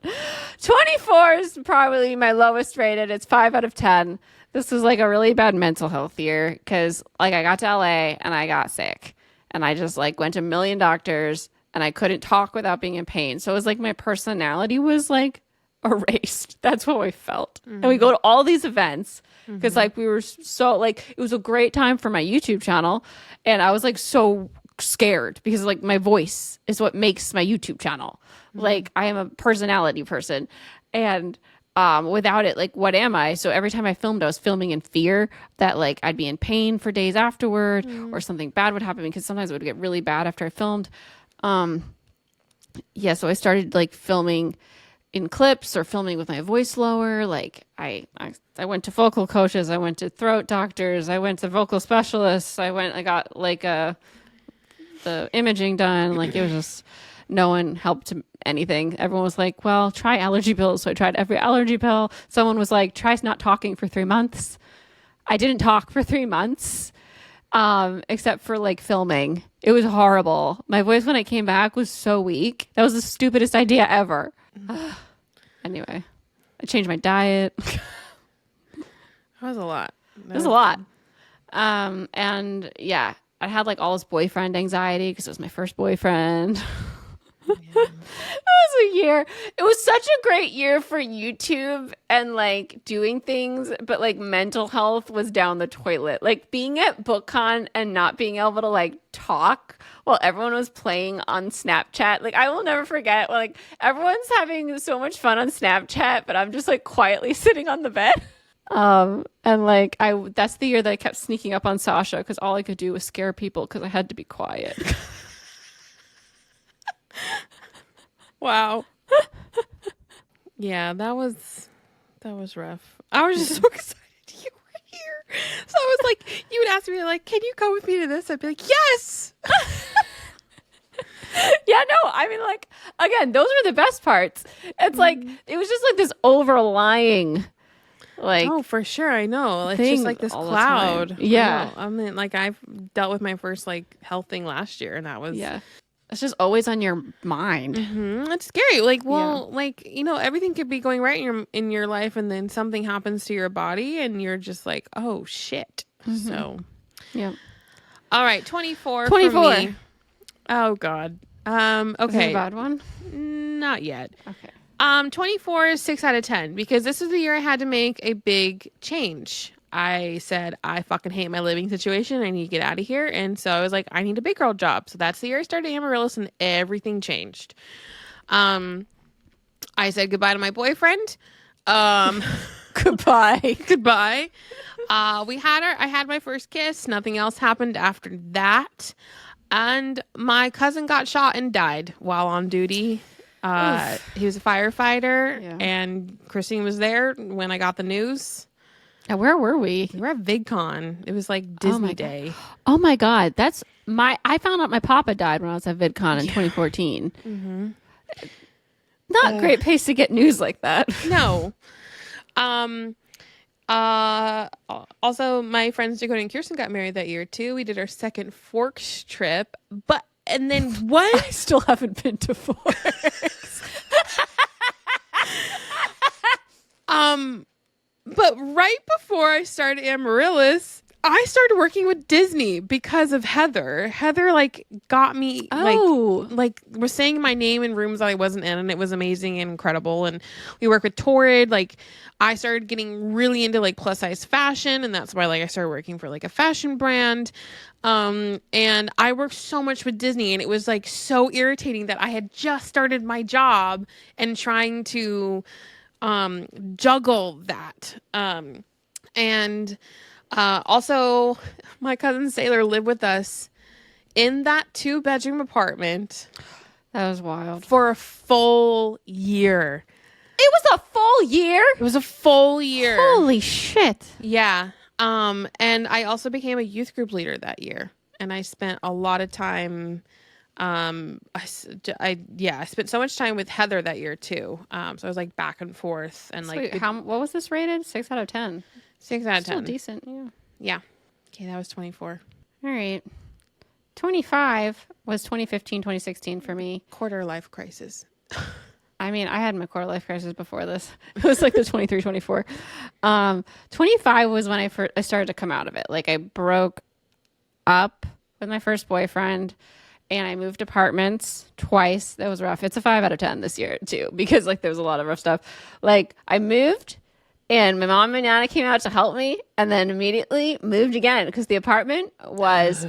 24 is probably my lowest rated. It's 5 out of 10. This was like a really bad mental health year because like I got to LA and I got sick and I just like went to a million doctors and I couldn't talk without being in pain. So it was like my personality was like erased. That's what I felt. And we go to all these events because like we were so like it was a great time for my YouTube channel and I was like so scared because like my voice is what makes my YouTube channel. Like I am a personality person and without it, like what am I? So every time I filmed, I was filming in fear that like I'd be in pain for days afterward or something bad would happen because sometimes it would get really bad after I filmed. Yeah, so I started like filming in clips or filming with my voice lower. Like I went to vocal coaches, I went to throat doctors, I went to vocal specialists, I got like the imaging done. Like it was just no one helped anything. Everyone was like, well, try allergy pills. So I tried every allergy pill. Someone was like, try not talking for 3 months. I didn't talk for 3 months, except for like filming. It was horrible. My voice when I came back was so weak. That was the stupidest idea ever. Anyway, I changed my diet. That was a lot. It was a lot. And yeah, I had like all this boyfriend anxiety because it was my first boyfriend. It was a year. It was such a great year for YouTube and like doing things, but like mental health was down the toilet. Like being at BookCon and not being able to like talk while everyone was playing on Snapchat. Like I will never forget. Like everyone's having so much fun on Snapchat, but I'm just like quietly sitting on the bed. And like that's the year that I kept sneaking up on Sasha because all I could do was scare people because I had to be quiet. Wow. Yeah, that was rough. I was just so excited you were here. So I was like, you would ask me like, can you go with me to this? I'd be like, yes. Yeah, no, I mean like again, those are the best parts. It's like it was just like this overlying like oh, for sure, I know. It's just like this cloud. Yeah, I mean, like I've dealt with my first like health thing last year, and that was It's just always on your mind. It's scary. Like, well, like, you know, everything could be going right in your life, and then something happens to your body, and you're just like, oh shit. So, Yeah. all right, 24. 24. For me. Oh God. Okay. Is it a bad one? Not yet. Okay. 24 is 6 out of 10 because this was the year I had to make a big change. I said, I fucking hate my living situation. I need to get out of here. And so I was like, I need a big girl job. So that's the year I started Amaryllis and everything changed. I said goodbye to my boyfriend. Goodbye. Goodbye. I had my first kiss. Nothing else happened after that. And my cousin got shot and died while on duty. He was a firefighter, and Christine was there when I got the news. Where were we? We were at VidCon. It was like Disney Day. Oh my God. I found out my papa died when I was at VidCon in 2014. Not a great pace to get news like that. No. Also, my friends Dakota and Kirsten got married that year too. We did our second Forks trip, and then what? I still haven't been to Forks. But right before I started Amaryllis, I started working with Disney because of Heather. Heather like got me like was saying my name in rooms that I wasn't in, and it was amazing and incredible. And we work with Torrid. Like I started getting really into like plus size fashion, and that's why like I started working for like a fashion brand. And I worked so much with Disney, and it was like so irritating that I had just started my job and trying to juggle that. Also, my cousin Sailor lived with us in that 2-bedroom apartment. That was wild. For a full year. It was a full year? It was a full year. Holy shit. Yeah. And I also became a youth group leader that year. And I spent a lot of time... I spent so much time with Heather that year too. So I was like back and forth and like. Wait, what was this rated? 6 out of 10. 6 out of 10. Still decent. Yeah. Yeah. Okay, that was 24. All right. 25 was 2015, 2016 for me. Quarter life crisis. I mean, I had my quarter life crisis before this. It was like the 23, 24. 25 was when I started to come out of it. Like I broke up with my first boyfriend. And I moved apartments twice. That was rough. It's a 5 out of 10 this year too, because like there was a lot of rough stuff. Like I moved and my mom and Nana came out to help me and then immediately moved again because the apartment was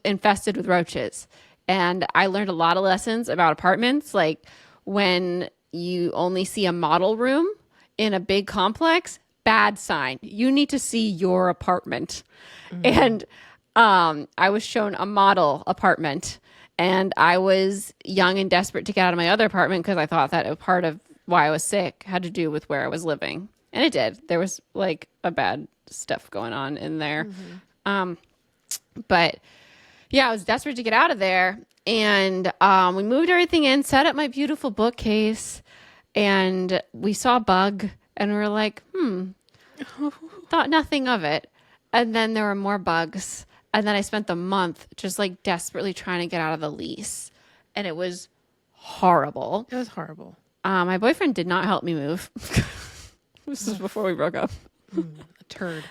infested with roaches. And I learned a lot of lessons about apartments. Like when you only see a model room in a big complex, bad sign. You need to see your apartment. And I was shown a model apartment. And I was young and desperate to get out of my other apartment because I thought that a part of why I was sick had to do with where I was living. And it did. There was like a bad stuff going on in there. But yeah, I was desperate to get out of there. And we moved everything in, set up my beautiful bookcase, and we saw a bug and we were like, thought nothing of it. And then there were more bugs. And then I spent the month just like desperately trying to get out of the lease. And it was horrible. It was horrible. My boyfriend did not help me move. This is before we broke up. A turd.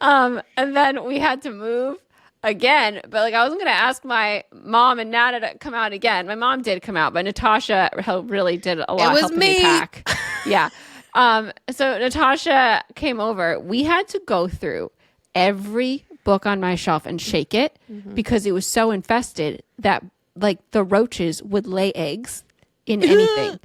And then we had to move again. But like I wasn't going to ask my mom and Nana to come out again. My mom did come out, but Natasha really did a lot helping me pack. Yeah. So Natasha came over. We had to go through every book on my shelf and shake it because it was so infested that like the roaches would lay eggs in anything.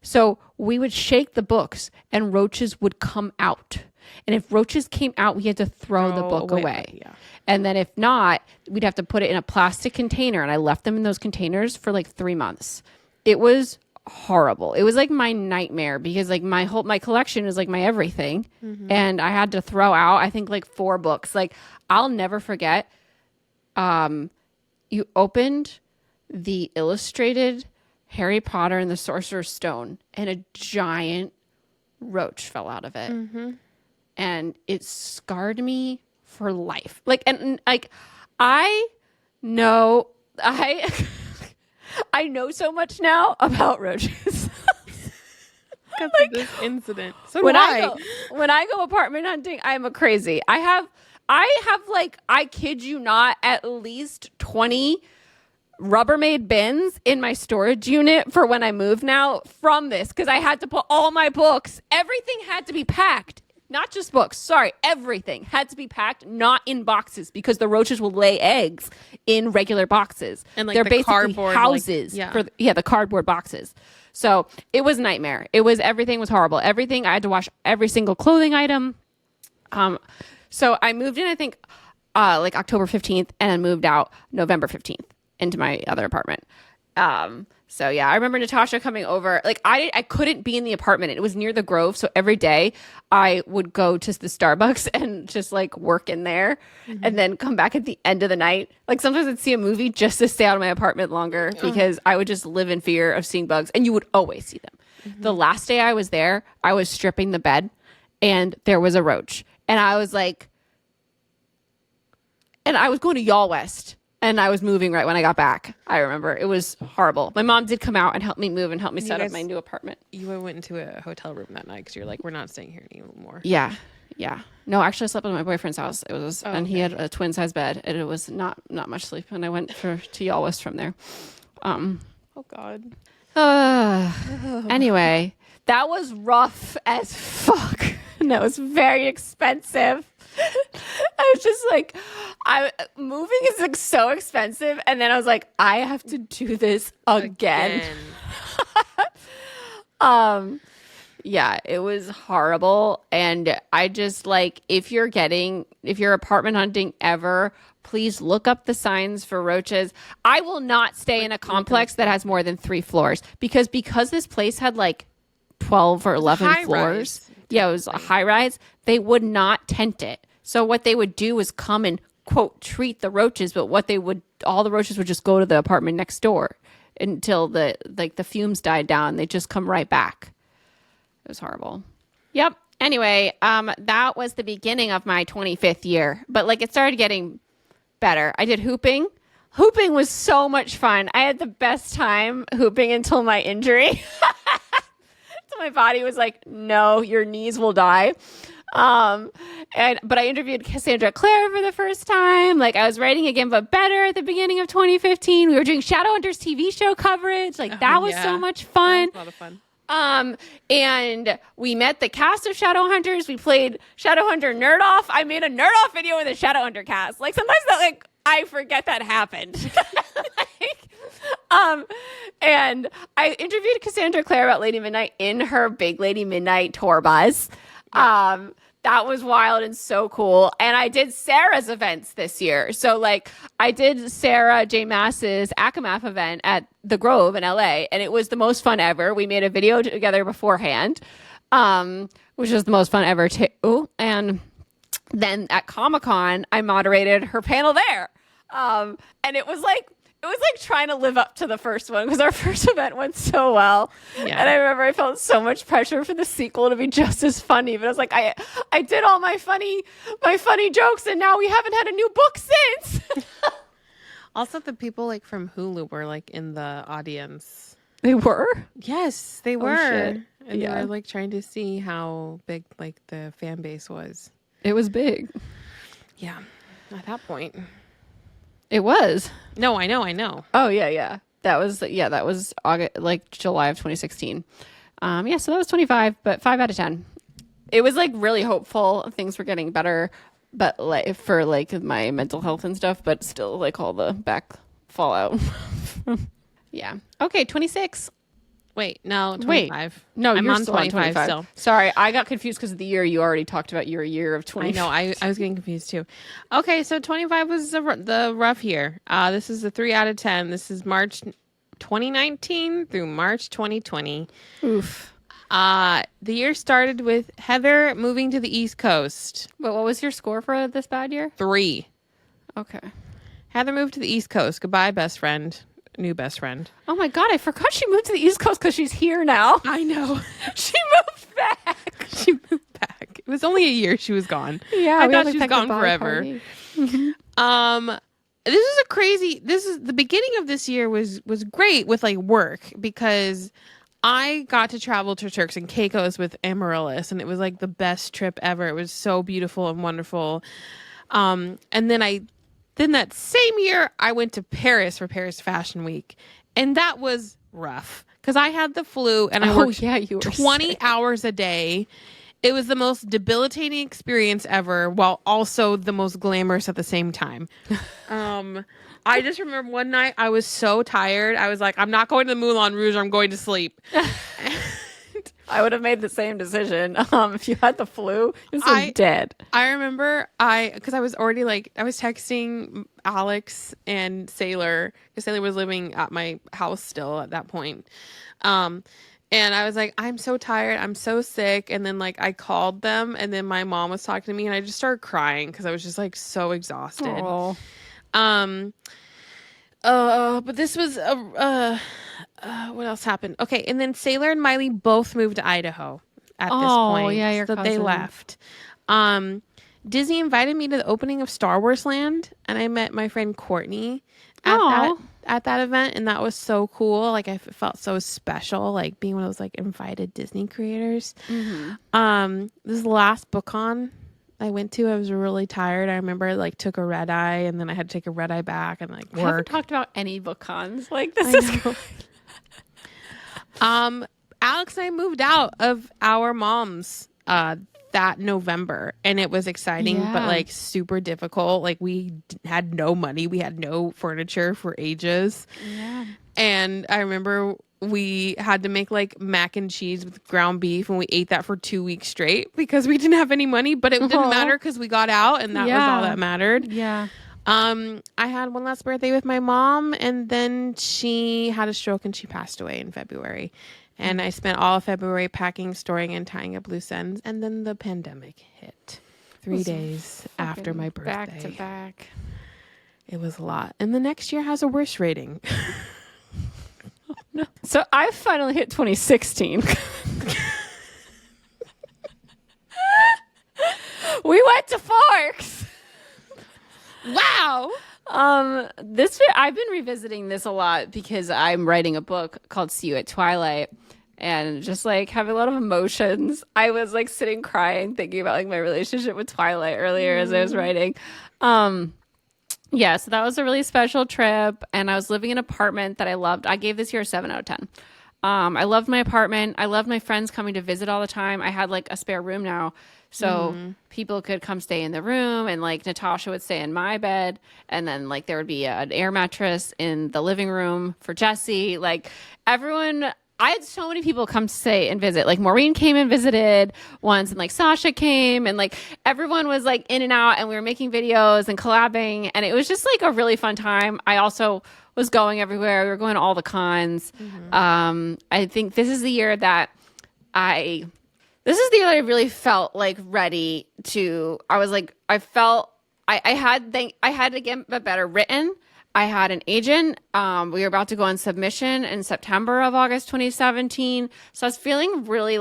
So we would shake the books and roaches would come out. And if roaches came out, we had to throw the book away. Yeah. And then if not, we'd have to put it in a plastic container. And I left them in those containers for like 3 months. It was horrible. It was like my nightmare because like my collection is like my everything. And I had to throw out, I think like 4 books. Like I'll never forget. You opened the illustrated Harry Potter and the Sorcerer's Stone and a giant roach fell out of it. And it scarred me for life. Like, and like, I know I know so much now about roaches. Because of this incident. So when I go apartment hunting, I'm a crazy. I have like, I kid you not, at least 20 Rubbermaid bins in my storage unit for when I move now from this, because I had to put all my books. Everything had to be packed. Not just books. Sorry, everything had to be packed, not in boxes, because the roaches will lay eggs in regular boxes. And like they're the basically cardboard, houses for the cardboard boxes. So it was a nightmare. Everything was horrible. Everything, I had to wash every single clothing item. So I moved in, I think, like October 15th, and then moved out November 15th into my other apartment. So yeah, I remember Natasha coming over. Like I couldn't be in the apartment. It was near the Grove, so every day I would go to the Starbucks and just like work in there, and then come back at the end of the night. Like sometimes I'd see a movie just to stay out of my apartment longer, because I would just live in fear of seeing bugs, and you would always see them. The last day I was there, I was stripping the bed, and there was a roach, and I was like, and I was going to Y'all West. And I was moving right when I got back. I remember. It was horrible. My mom did come out and help me move and help me set up my new apartment. You went into a hotel room that night because you're like, we're not staying here anymore. Yeah. Yeah. No, actually I slept at my boyfriend's house. It was, and he had a twin size bed, and it was not much sleep. And I went to Y'all West from there. Oh God. Anyway, that was rough as fuck. And that was very expensive. I was just like, moving is like so expensive, and then I was like, I have to do this again. Yeah, it was horrible, and I just like, if you're apartment hunting ever, please look up the signs for roaches. I will not stay in a complex that has more than 3 floors, because this place had like 12 or 11 floors. Rise. Yeah, it was a high rise. They would not tent it. So what they would do is come and, quote, treat the roaches, but all the roaches would just go to the apartment next door until the fumes died down. They just come right back. It was horrible. Yep. Anyway, that was the beginning of my 25th year, but like, it started getting better. I did hooping. Hooping was so much fun. I had the best time hooping until my injury. So my body was like, no, your knees will die. But I interviewed Cassandra Clare for the first time. Like, I was writing Again But Better at the beginning of 2015. We were doing Shadowhunters TV show coverage. Like, that was so much fun. That was a lot of fun. And we met the cast of Shadowhunters. We played Shadowhunter Nerd Off. I made a Nerd Off video with a Shadowhunter cast. Like, sometimes I forget that happened. And I interviewed Cassandra Clare about Lady Midnight in her Big Lady Midnight tour bus. That was wild and so cool. And I did Sarah's events this year. So like, I did Sarah J. Mass's ACMAF event at the Grove in LA, and it was the most fun ever. We made a video together beforehand, which was the most fun ever too. And then at Comic-Con, I moderated her panel there. And it was like trying to live up to the first one, because our first event went so well. Yeah. And I remember I felt so much pressure for the sequel to be just as funny. But I was like, I did all my funny jokes, and now we haven't had a new book since. Also, the people like from Hulu were like in the audience. They were? Yes, they were. Shit. And they were like trying to see how big like the fan base was. It was big. Yeah. At that point. It was. No, I know. Oh yeah. That was August, like July of 2016. So that was 25, but 5 out of 10. It was like really hopeful. Things were getting better, but like for like my mental health and stuff, but still like all the back fallout. Yeah. Okay, 26. Wait, no, 25. Wait, no, I'm you're on still on 25 still. Sorry, I got confused because of the year. You already talked about your year of 25. I know, I was getting confused too. Okay, so 25 was the rough year. This is a 3 out of 10. This is March 2019 through March 2020. Oof. The year started with Heather moving to the East Coast. But what was your score for this bad year? 3. Okay. Heather moved to the East Coast. Goodbye, best friend. New best friend. Oh my God, I forgot she moved to the East Coast because she's here now. I know. She moved back. She moved back. It was only a year she was gone. Yeah, I thought she was gone forever. Mm-hmm. The beginning of this year was great with like work, because I got to travel to Turks and Caicos with Amaryllis, and it was like the best trip ever. It was so beautiful and wonderful. And then that same year I went to Paris for Paris Fashion Week, and that was rough because I had the flu and I worked you were 20 sick. hours a day. It was the most debilitating experience ever, while also the most glamorous at the same time. I just remember one night I was so tired. I was like, I'm not going to the Moulin Rouge. I'm going to sleep. I would have made the same decision. If you had the flu, you're dead. I remember because I was already I was texting Alex and Sailor, because Sailor was living at my house still at that point. And I was like, I'm so tired. I'm so sick. And then I called them, and then my mom was talking to me, and I just started crying because I was just so exhausted. Aww. But this was what else happened? Okay, and then Sailor and Miley both moved to Idaho at this point. Oh, yeah, your cousin. They left. Disney invited me to the opening of Star Wars Land, and I met my friend Courtney at that event, and that was so cool. I felt so special, being one of those invited Disney creators. Mm-hmm. This last BookCon I went to, I was really tired. I remember I took a red eye, and then I had to take a red eye back and work. I haven't talked about any BookCons. This is cool. Alex and I moved out of our moms that November, and it was exciting, but super difficult. We had no money. We had no furniture for ages. Yeah. And I remember we had to make mac and cheese with ground beef, and we ate that for 2 weeks straight because we didn't have any money, but it didn't matter because we got out, and that was all that mattered. Yeah. I had one last birthday with my mom, and then she had a stroke and she passed away in February. And I spent all of February packing, storing, and tying up loose ends. And then the pandemic hit 3 days after my birthday. Back to back. It was a lot. And the next year has a worse rating. Oh, no. So I finally hit 2016. We went to Forks. Wow. I've been revisiting this a lot because I'm writing a book called See You at Twilight, and just having a lot of emotions. I was sitting crying thinking about my relationship with Twilight earlier as I was writing. Yeah, so that was a really special trip, and I was living in an apartment that I loved. I gave this year a 7 out of 10. I loved my apartment. I loved my friends coming to visit all the time. I had a spare room now. So people could come stay in the room, and Natasha would stay in my bed, and then there would be an air mattress in the living room for Jesse. Everyone, I had so many people come stay and visit. Maureen came and visited once, and Sasha came, and everyone was in and out, and we were making videos and collabing, and it was just a really fun time. I also was going everywhere. We were going to all the cons. Mm-hmm. I think this is the year that I really felt ready to. I had to get better written. I had an agent. We were about to go on submission in September of August 2017. So I was feeling really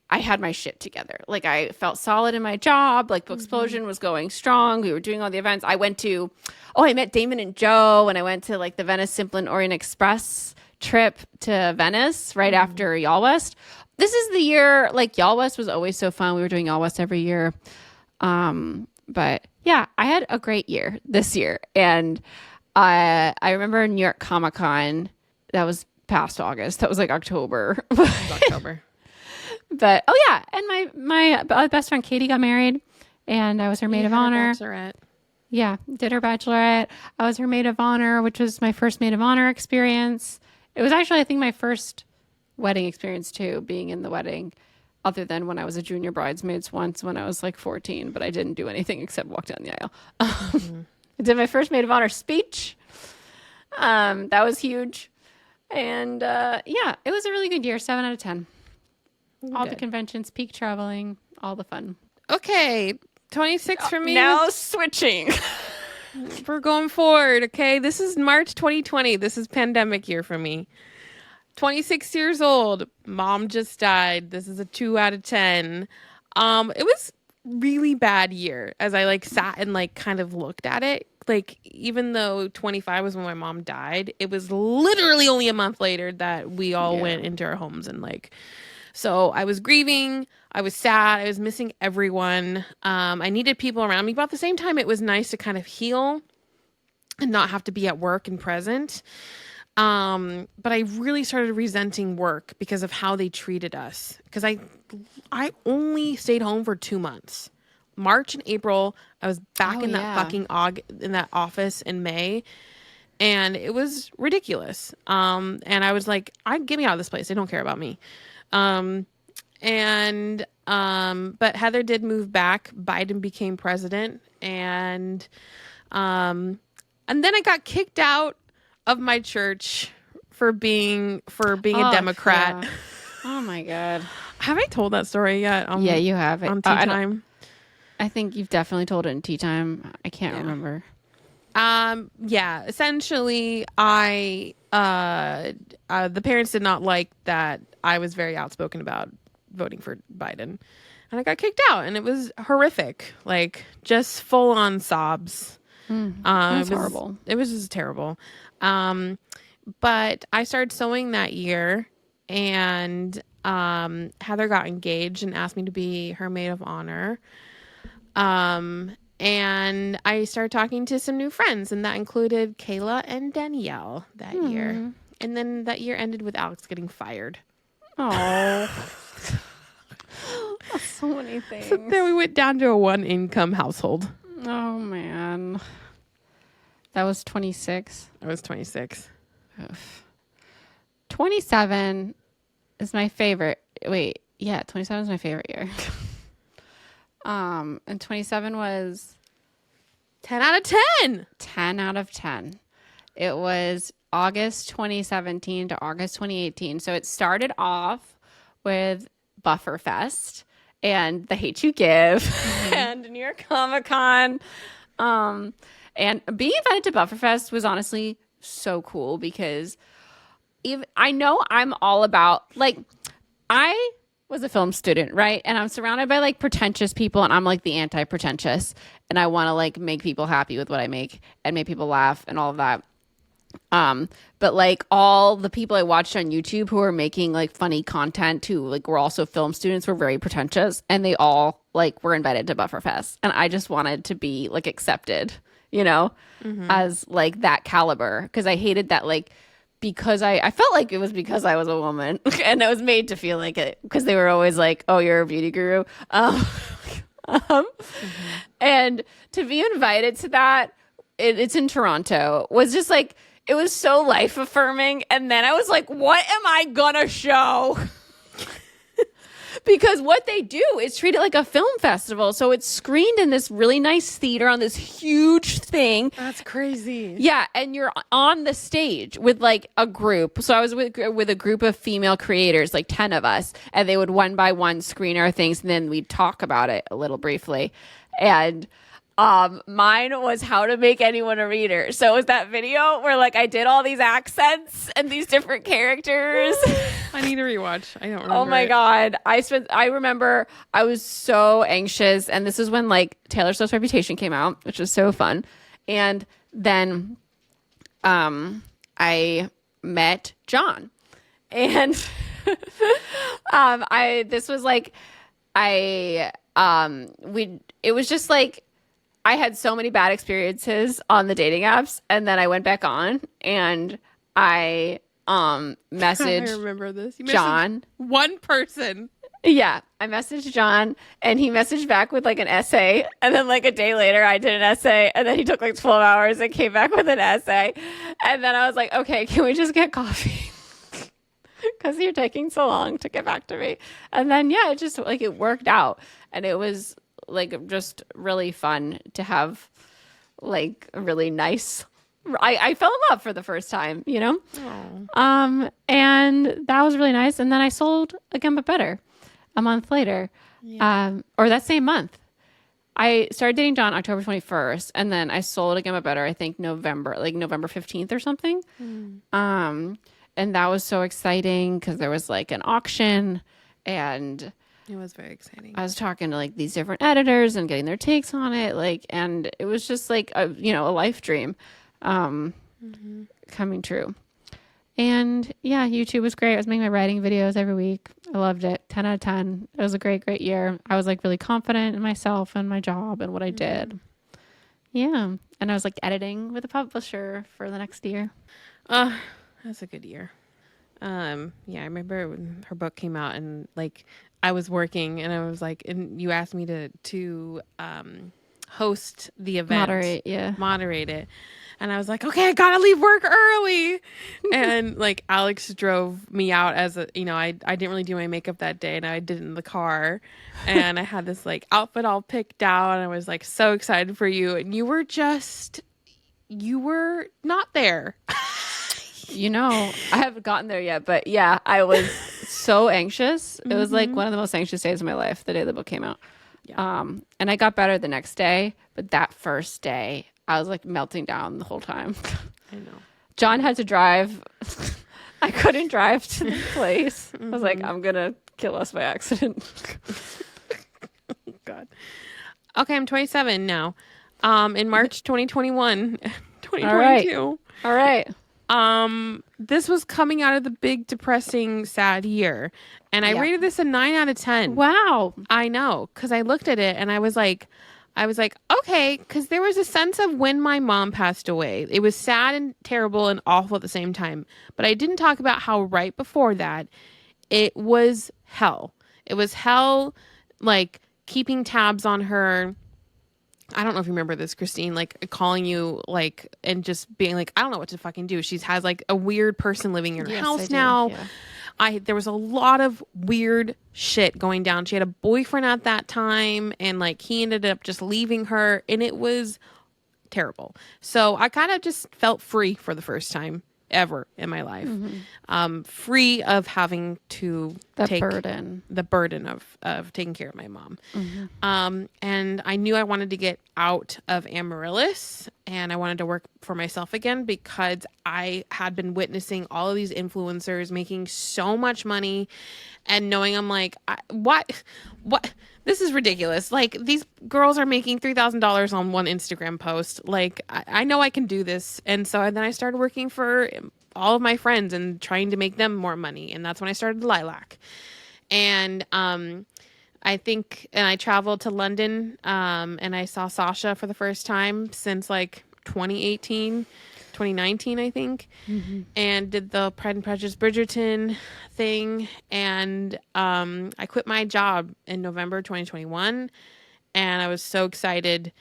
I had my shit together. I felt solid in my job. Book Explosion was going strong. We were doing all the events. I met Damon and Joe, and I went to the Venice Simplon Orient Express trip to Venice right after Y'all West. This is the year, Y'all West was always so fun. We were doing Y'all West every year. But yeah, I had a great year this year. And I remember New York Comic Con. That was past August. That was October. October. But, oh yeah. And my best friend Katie got married, and I was her maid of honor. Bachelorette. Yeah, did her bachelorette. I was her maid of honor, which was my first maid of honor experience. It was actually, I think, my first wedding experience too, being in the wedding, other than when I was a junior bridesmaid once when I was 14, but I didn't do anything except walk down the aisle. I did my first maid of honor speech. That was huge. And yeah, it was a really good year. 7 out of 10. All the conventions, peak traveling, all the fun. Okay, 26 for me. Now switching. We're going forward, okay? This is March 2020. This is pandemic year for me. 26 years old. Mom just died. This is a 2 out of 10. It was really bad year as I sat and kind of looked at it. like, even though 25 was when my mom died, it was literally only a month later that we all went into our homes. And like, so I was grieving. I was sad. I was missing everyone. I needed people around me. But at the same time, it was nice to kind of heal and not have to be at work and present. But I really started resenting work because of how they treated us. Because I only stayed home for 2 months. March and April, I was back in that fucking in that office in May, and it was ridiculous. And I was like, get me out of this place. They don't care about me. But Heather did move back. Biden became president, and then I got kicked out of my church for being a Democrat. Yeah. Oh my God. Have I told that story yet? Yeah, you have it on Tea Time. I think you've definitely told it in Tea Time. I can't remember. Yeah, essentially the parents did not like that I was very outspoken about voting for Biden, and I got kicked out, and it was horrific. Like, just full on sobs. That's horrible. It was just terrible. But I started sewing that year, and Heather got engaged and asked me to be her maid of honor. And I started talking to some new friends, and that included Kayla and Danielle that year. And then that year ended with Alex getting fired. Oh, so many things. So then we went down to a 1-income household. Oh man, that was 26. I was 26. Oof. 27 is my favorite. Wait, yeah, 27 is my favorite year. And 27 was 10 out of 10. 10 out of 10. It was August 2017 to August 2018. So it started off with Bufferfest and The Hate You Give and New York Comic Con. And being invited to Bufferfest was honestly so cool because I know I'm all about, like, I was a film student, right? And I'm surrounded by like pretentious people, and I'm like the anti-pretentious, and I want to like make people happy with what I make and make people laugh and all of that. But like all the people I watched on YouTube who are making like funny content who like were also film students were very pretentious, and they all like were invited to Bufferfest, and I just wanted to be like accepted, you know, as like that caliber, because I hated that like, because I felt like it was because I was a woman and it was made to feel like it because they were always like, oh, you're a beauty guru. And to be invited to that, it's in Toronto, was just like, it was so life affirming. And then I was like, what am I gonna show? Because what they do is treat it like a film festival. So it's screened in this really nice theater on this huge thing. That's crazy. Yeah, and you're on the stage with like a group. So I was with a group of female creators, like 10 of us, and they would one by one screen our things, and then we'd talk about it a little briefly. And mine was how to make anyone a reader. So it was that video where like I did all these accents and these different characters. I need to rewatch. I don't remember. Oh my God. I remember I was so anxious, and this is when like Taylor Swift's Reputation came out, which was so fun. And then I met John, and it was just like, I had so many bad experiences on the dating apps, and then I went back on, and I messaged I remember this. You John. One person. Yeah, I messaged John, and he messaged back with like an essay, and then like a day later I did an essay, and then he took like 12 hours and came back with an essay, and then I was like, okay, can we just get coffee? Because you're taking so long to get back to me. And then yeah, it just like it worked out, and it was like just really fun to have like a really nice, I fell in love for the first time, you know? Oh. And that was really nice. And then I sold Again But Better a month later, or that same month. I started dating John October 21st, and then I sold Again But Better, I think November 15th or something. And that was so exciting because there was like an auction, and It was very exciting. I was talking to like these different editors and getting their takes on it, like, and it was just like a life dream coming true. And yeah, YouTube was great. I was making my writing videos every week. I loved it. 10 out of 10. It was a great year. I was like really confident in myself and my job and what I did. Yeah. And I was like editing with a publisher for the next year. That's a good year. Yeah, I remember when her book came out and like I was working and I was like, and you asked me to host the event. Moderate it. And I was like, okay, I gotta leave work early. And like Alex drove me out as I didn't really do my makeup that day and I did it in the car. And I had this like outfit all picked out and I was like so excited for you. And you were not there. I haven't gotten there yet, but yeah, I was so anxious. It was like one of the most anxious days of my life, the day the book came out. Yeah. And I got better the next day, but that first day I was like melting down the whole time. I know. John had to drive. I couldn't drive to the place. I was like, I'm going to kill us by accident. God. Okay, I'm 27 now. In March 2021, 2022. All right. This was coming out of the big, depressing, sad year. And I rated this a 9 out of 10. Wow. I know. Because I looked at it and I was like, okay, because there was a sense of when my mom passed away. It was sad and terrible and awful at the same time. But I didn't talk about how right before that, it was hell. It was hell, like keeping tabs on her. I don't know if you remember this, Christine, like calling you like and just being like, I don't know what to fucking do. She has like a weird person living in her house now. Yeah. There was a lot of weird shit going down. She had a boyfriend at that time and like he ended up just leaving her and it was terrible. So I kind of just felt free for the first time ever in my life. Free of having to take the burden of taking care of my mom. And I knew I wanted to get out of Amaryllis and I wanted to work for myself again because I had been witnessing all of these influencers making so much money and knowing I'm like, what? This is ridiculous. Like these girls are making $3,000 on one Instagram post. Like I know I can do this. And so then I started working for all of my friends and trying to make them more money. And that's when I started Lilac. And I traveled to London and I saw Sasha for the first time since like 2019, I think, and did the Pride and Prejudice Bridgerton thing. And I quit my job in November 2021 and I was so excited.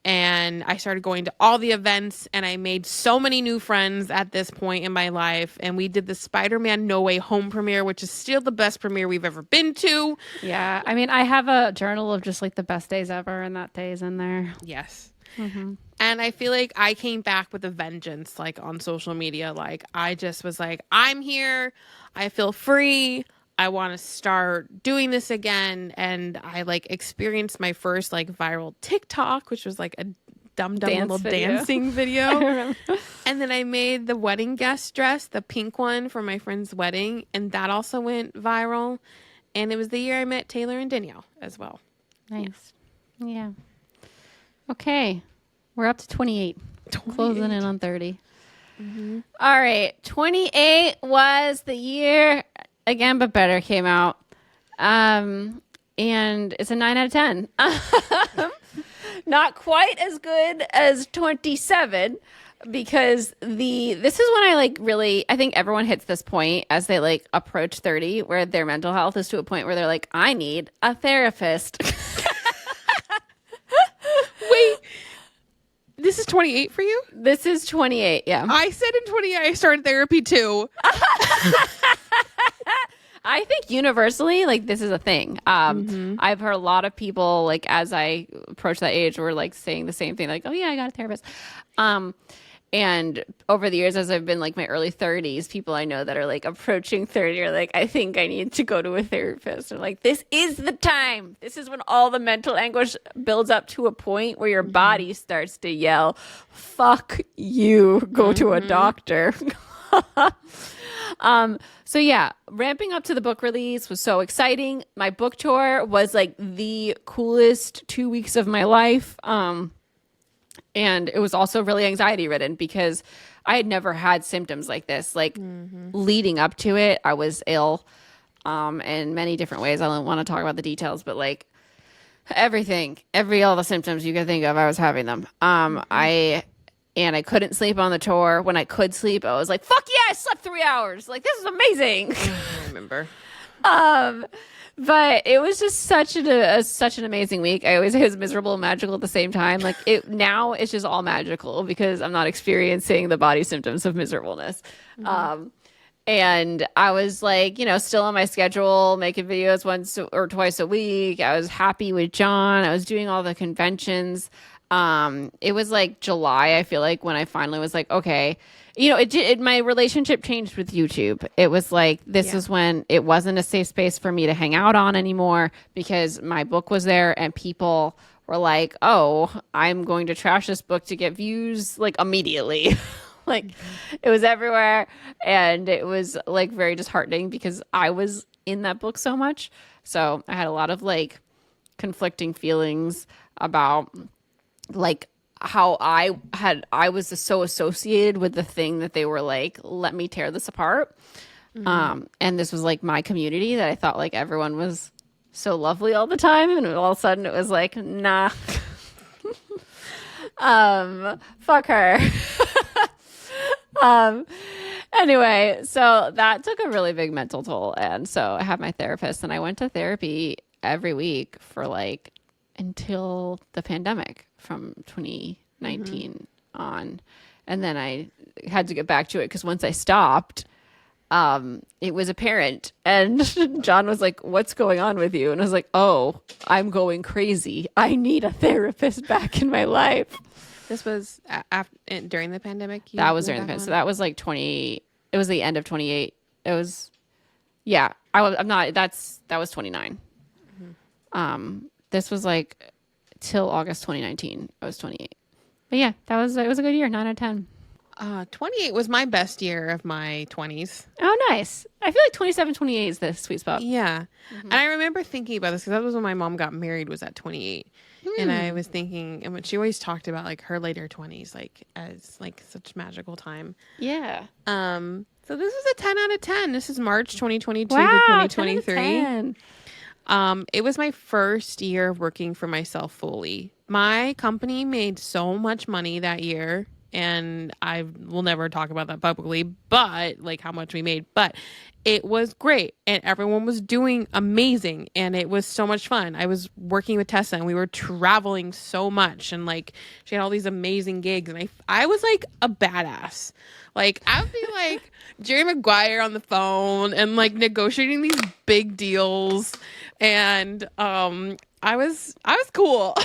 And I started going to all the events and I made so many new friends at this point in my life. And we did the Spider-Man No Way Home premiere, which is still the best premiere we've ever been to. Yeah. I mean, I have a journal of just like the best days ever and that day's in there. Yes. And I feel like I came back with a vengeance, like on social media. Like I just was like, I'm here. I feel free. I want to start doing this again. And I like experienced my first like viral TikTok, which was like a dumb little dancing video. And then I made the wedding guest dress, the pink one for my friend's wedding. And that also went viral. And it was the year I met Taylor and Danielle as well. Nice. Yeah. Okay. We're up to 28. Closing in on 30. All right. 28 was the year Again But Better came out. And it's a 9 out of 10. Not quite as good as 27 because this is when I like really, I think everyone hits this point as they like approach 30 where their mental health is to a point where they're like, I need a therapist. Wait, this is 28 for you? This is 28, yeah. I said in 28 I started therapy too. I think universally, like, this is a thing. I've heard a lot of people, like, as I approach that age, were, like, saying the same thing, like, oh, yeah, I got a therapist. And over the years, as I've been, like, my early 30s, people I know that are, like, approaching 30 are like, I think I need to go to a therapist. Or, like, this is the time. This is when all the mental anguish builds up to a point where your body starts to yell, fuck you, go to a doctor. So yeah, ramping up to the book release was so exciting. My book tour was like the coolest 2 weeks of my life. And it was also really anxiety ridden because I had never had symptoms like this. Like leading up to it, I was ill in many different ways. I don't want to talk about the details, but like everything, all the symptoms you could think of, I was having them. I couldn't sleep on the tour. When I could sleep, I was like, fuck yeah, I slept 3 hours. Like, this is amazing. I remember. But it was just such an amazing week. I always say it was miserable and magical at the same time. Like now it's just all magical because I'm not experiencing the body symptoms of miserableness. And I was like, still on my schedule, making videos once or twice a week. I was happy with John. I was doing all the conventions. It was like July, I feel like, when I finally was like, okay, my relationship changed with YouTube. It was like, this is when it wasn't a safe space for me to hang out on anymore because my book was there and people were like, oh, I'm going to trash this book to get views like immediately. Like it was everywhere. And it was like very disheartening because I was in that book so much. So I had a lot of like conflicting feelings about like how I was so associated with the thing that they were like, let me tear this apart. And this was like my community that I thought like everyone was so lovely all the time. And all of a sudden it was like, nah, fuck her. Anyway, so that took a really big mental toll. And so I had my therapist and I went to therapy every week for like until the pandemic from 2019 on. And then I had to get back to it because once I stopped, it was apparent. And John was like, what's going on with you? And I was like, oh, I'm going crazy. I need a therapist back in my life. This was during the pandemic? That was during the pandemic. So that was like it was the end of 28. It was, yeah, that was 29. This was like till August 2019. I was 28. But yeah, it was a good year, 9 out of 10. 28 was my best year of my 20s. Oh, nice. I feel like 27, 28 is the sweet spot. Yeah. And I remember thinking about this because that was when my mom got married, was at 28. And I was thinking, and she always talked about like her later 20s, like as like such magical time. Yeah. So this is a 10 out of 10. This is March 2022 wow, to 2023. 10 out of 10. It was my first year of working for myself fully. My company made so much money that year. And I will never talk about that publicly, but like how much we made, but it was great. And everyone was doing amazing. And it was so much fun. I was working with Tessa and we were traveling so much. And like, she had all these amazing gigs. And I was like a badass. Like I would be like Jerry Maguire on the phone and like negotiating these big deals. And, I was cool.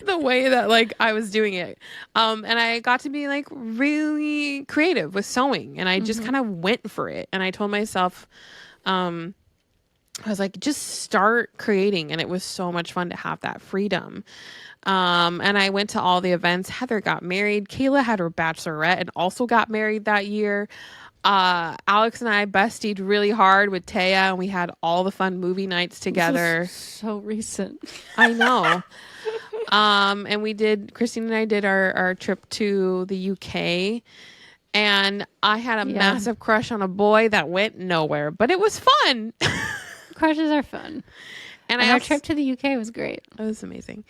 The way that like I was doing it. And I got to be like really creative with sewing and I just kind of went for it. And I told myself, I was like, just start creating. And it was so much fun to have that freedom. And I went to all the events. Heather got married. Kayla had her bachelorette and also got married that year. Alex and I bestied really hard with Taya and we had all the fun movie nights together. So recent. I know. And Christine and I did our trip to the UK and I had a massive crush on a boy that went nowhere, but it was fun. Crushes are fun. And our trip to the UK was great. It was amazing.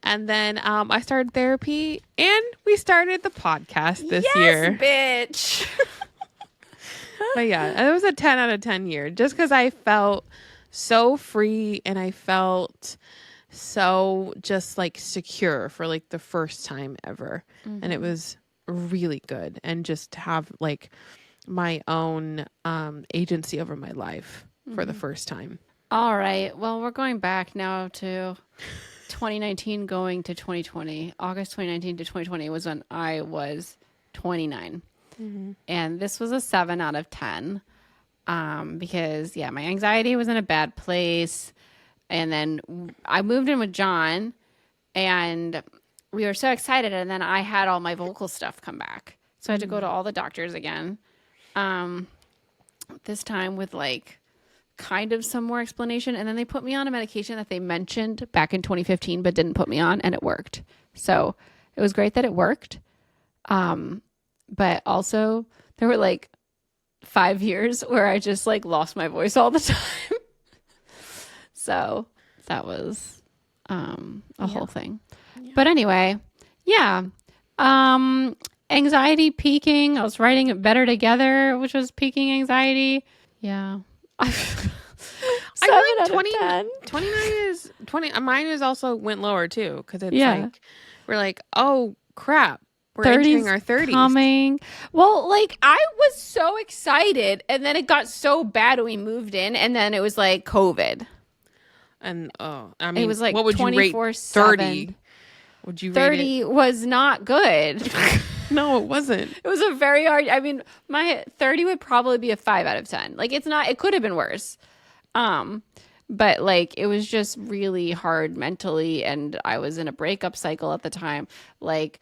And then, I started therapy and we started the podcast this year. Bitch. But yeah, it was a 10 out of 10 year just because I felt so free and I felt so just like secure for like the first time ever. And it was really good. And just to have like my own agency over my life for the first time. All right. Well, we're going back now to 2019 going to 2020. August 2019 to 2020 was when I was 29. And this was a 7 out of 10 because, my anxiety was in a bad place. And then I moved in with John and we were so excited. And then I had all my vocal stuff come back. So I had to go to all the doctors again. This time with like kind of some more explanation. And then they put me on a medication that they mentioned back in 2015, but didn't put me on, and it worked. So it was great that it worked. But also there were like 5 years where I just like lost my voice all the time. So that was a whole thing. Yeah. But anyway, yeah. Anxiety peaking. I was writing it better together, which was peaking anxiety. Yeah. I feel like 29 is 20. Mine is also went lower too, because it's like we're like, oh crap, we're entering our 30s coming. Well, like I was so excited, and then it got so bad when we moved in, and then it was like COVID. And I mean, it was like what would you rate 30? Would you rate 30 was not good. No, it wasn't. It was a very hard. I mean, my 30 would probably be a 5 out of 10. Like it's not. It could have been worse. But like it was just really hard mentally, and I was in a breakup cycle at the time. Like,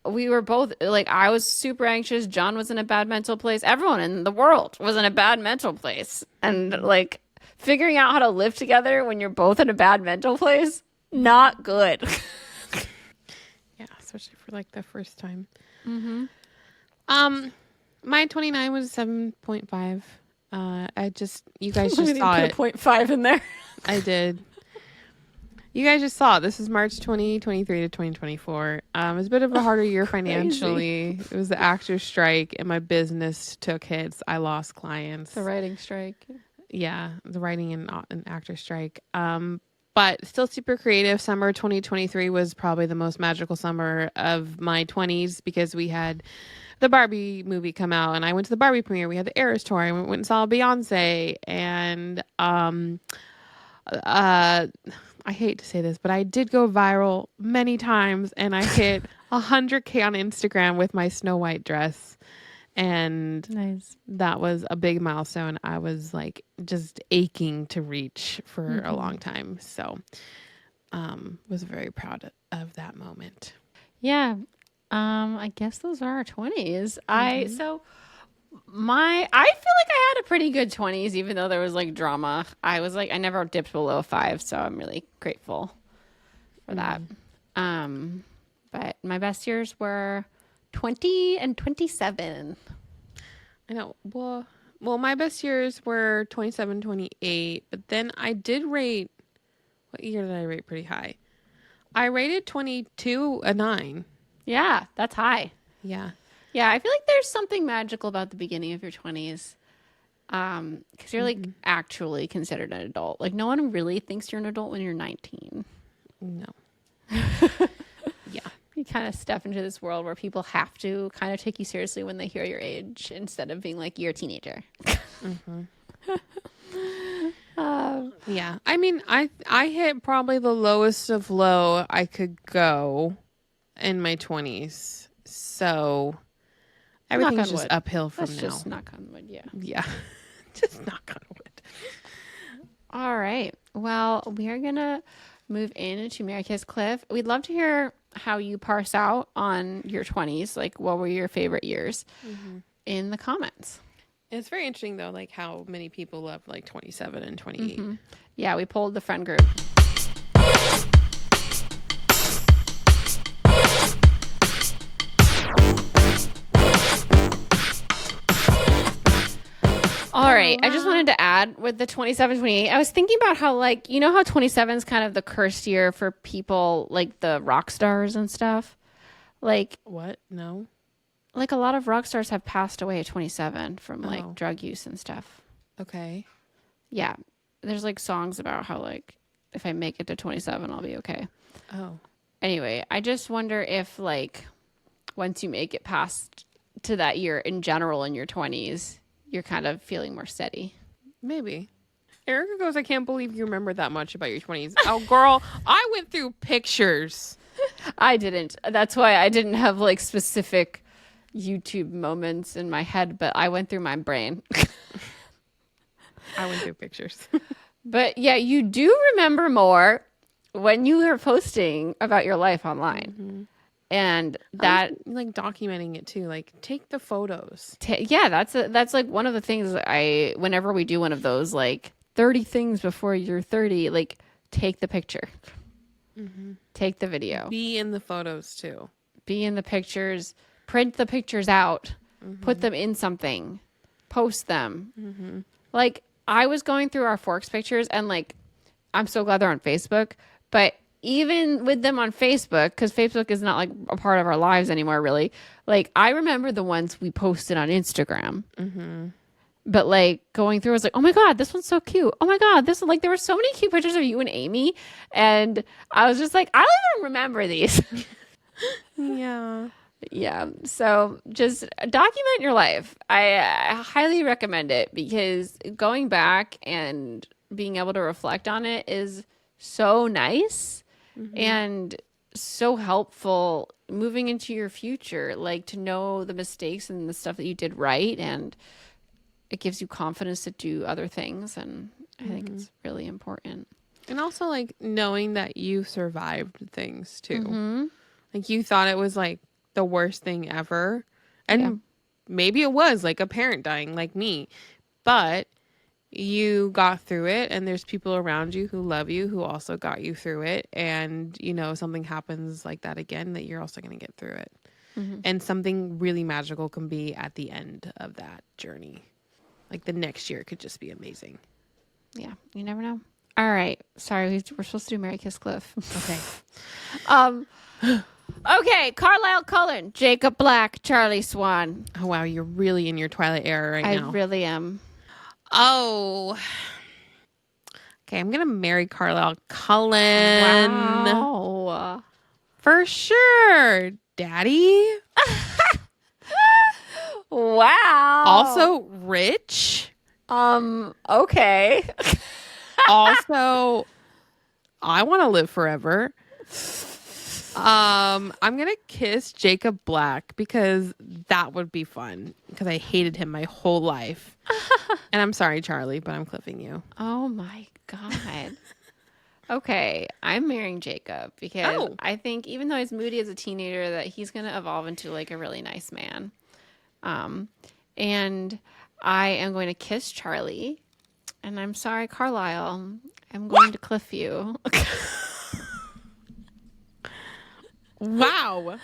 we were both like, I was super anxious. John was in a bad mental place. Everyone in the world was in a bad mental place, and like figuring out how to live together when you're both in a bad mental place, not good. Yeah, especially for like the first time. My 29 was 7.5. You guys just saw it. Put a 0.5 in there. I did. You guys just saw it. This is March 2023 to 2024. It was a bit of a harder year financially. It was the actor's strike, and my business took hits. I lost clients. The writing strike. Yeah, the writing and actor strike. But still super creative. Summer 2023 was probably the most magical summer of my 20s, because we had the Barbie movie come out, and I went to the Barbie premiere. We had the Eras tour. I went and saw Beyonce, and I hate to say this, but I did go viral many times, and I hit 100K on Instagram with my Snow White dress. And nice. That was a big milestone. I was like just aching to reach for a long time. So was very proud of that moment. Yeah. I guess those are our 20s. I feel like I had a pretty good 20s, even though there was like drama. I never dipped below 5, so I'm really grateful for that. But my best years were 20 and 27. I know. Well, my best years were 27, 28, but then I did rate, what year did I rate pretty high? I rated 22 a 9. Yeah, that's high. Yeah. Yeah, I feel like there's something magical about the beginning of your 20s. Because you're like actually considered an adult. Like no one really thinks you're an adult when you're 19. No. Yeah. You kind of step into this world where people have to kind of take you seriously when they hear your age, instead of being like, you're a teenager. Yeah. I mean, I hit probably the lowest of low I could go in my 20s. So everything's just uphill from now. Just knock on wood, yeah. Yeah. Just knock on wood. All right. Well, we are going to move into Mary Kiss Cliff. We'd love to hear how you parse out on your 20s. Like, what were your favorite years in the comments? It's very interesting, though, like how many people love like 27 and 28. Yeah, we polled the friend group. All right. I just wanted to add with the 27, 28, I was thinking about how, like, you know how 27 is kind of the cursed year for people like the rock stars and stuff? Like, what? No. Like a lot of rock stars have passed away at 27 from like drug use and stuff. Okay. Yeah. There's like songs about how like if I make it to 27, I'll be okay. Oh. Anyway, I just wonder if like once you make it past to that year in general in your 20s, you're kind of feeling more steady. Maybe. Erica goes, I can't believe you remember that much about your 20s. Oh, girl, I went through pictures. I didn't. That's why I didn't have like specific YouTube moments in my head, but I went through my brain. I went through pictures. But yeah, you do remember more when you are posting about your life online. And that like documenting it too, like take the photos. That's like one of the things whenever we do one of those like 30 things before you're 30, like take the picture, take the video, be in the photos too, be in the pictures, print the pictures out, put them in something, post them. Like I was going through our Forks pictures and like I'm so glad they're on Facebook, but even with them on Facebook, because Facebook is not like a part of our lives anymore, really. Like I remember the ones we posted on Instagram, but like going through, I was like, oh my God, this one's so cute. Oh my God, this like there were so many cute pictures of you and Amy, and I was just like, I don't even remember these. Yeah. So just document your life. I highly recommend it because going back and being able to reflect on it is so nice. And so helpful moving into your future, like to know the mistakes and the stuff that you did right, and it gives you confidence to do other things, and I think it's really important. And also like knowing that you survived things too. Like you thought it was like the worst thing ever, and maybe it was like a parent dying like me, but you got through it, and there's people around you who love you who also got you through it, and you know something happens like that again, that you're also going to get through it, and something really magical can be at the end of that journey. Like the next year could just be amazing. Yeah, you never know. All right, sorry, we're supposed to do Mary Kiss Cliff. Okay. Okay, Carlisle Cullen, Jacob Black, Charlie Swan. Oh wow, you're really in your Twilight era now. I really am. Oh. Okay, I'm going to marry Carlisle Cullen. Wow. For sure, Daddy. Wow. Also rich. Okay. Also, I want to live forever. I'm going to kiss Jacob Black because that would be fun, because I hated him my whole life. And I'm sorry, Charlie, but I'm cliffing you. Oh my God. Okay, I'm marrying Jacob because I think even though he's moody as a teenager, that he's going to evolve into like a really nice man. And I am going to kiss Charlie. And I'm sorry, Carlisle. I'm going to cliff you. Wow.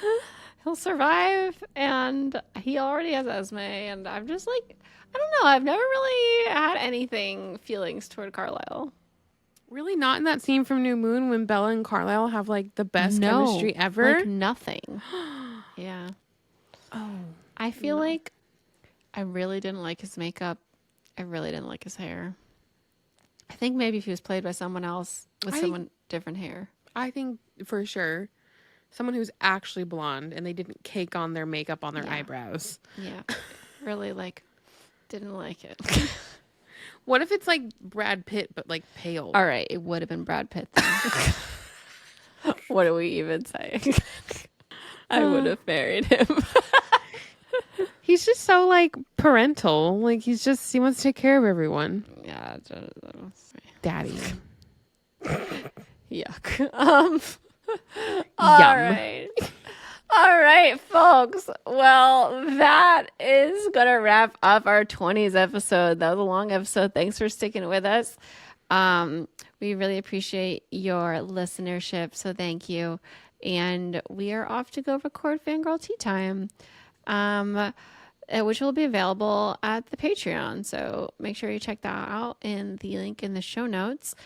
He'll survive, and he already has asthma, and I'm just like, I don't know. I've never really had anything feelings toward Carlisle. Really not in that scene from New Moon when Bella and Carlisle have like the best chemistry ever? Like nothing. Yeah. Oh. I feel like I really didn't like his makeup. I really didn't like his hair. I think maybe if he was played by someone else with someone different hair. I think for sure. Someone who's actually blonde and they didn't cake on their makeup on their eyebrows. Yeah. Really like didn't like it. What if it's like Brad Pitt but like pale? All right, it would have been Brad Pitt then. What are we even saying? I would have married him. He's just so like parental. Like he wants to take care of everyone. Yeah. Daddy. Yuck. All right, folks. Well, that is going to wrap up our 20s episode. That was a long episode. Thanks for sticking with us. We really appreciate your listenership, so thank you. And we are off to go record Fangirl Tea Time, which will be available at the Patreon. So make sure you check that out in the link in the show notes.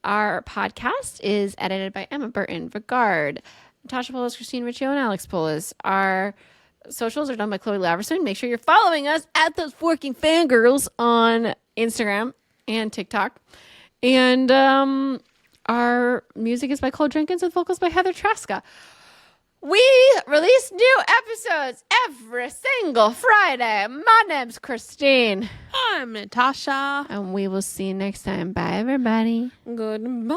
Our podcast is edited by Emma Burton, Regard, Natasha Polis, Christine Riccio, and Alex Polis. Our socials are done by Chloe Laverson. Make sure you're following us at those forking fangirls on Instagram and TikTok. And our music is by Cole Jenkins with vocals by Heather Traska. We release new episodes every single Friday. My name's Christine. I'm Natasha. And we will see you next time. Bye, everybody. Goodbye.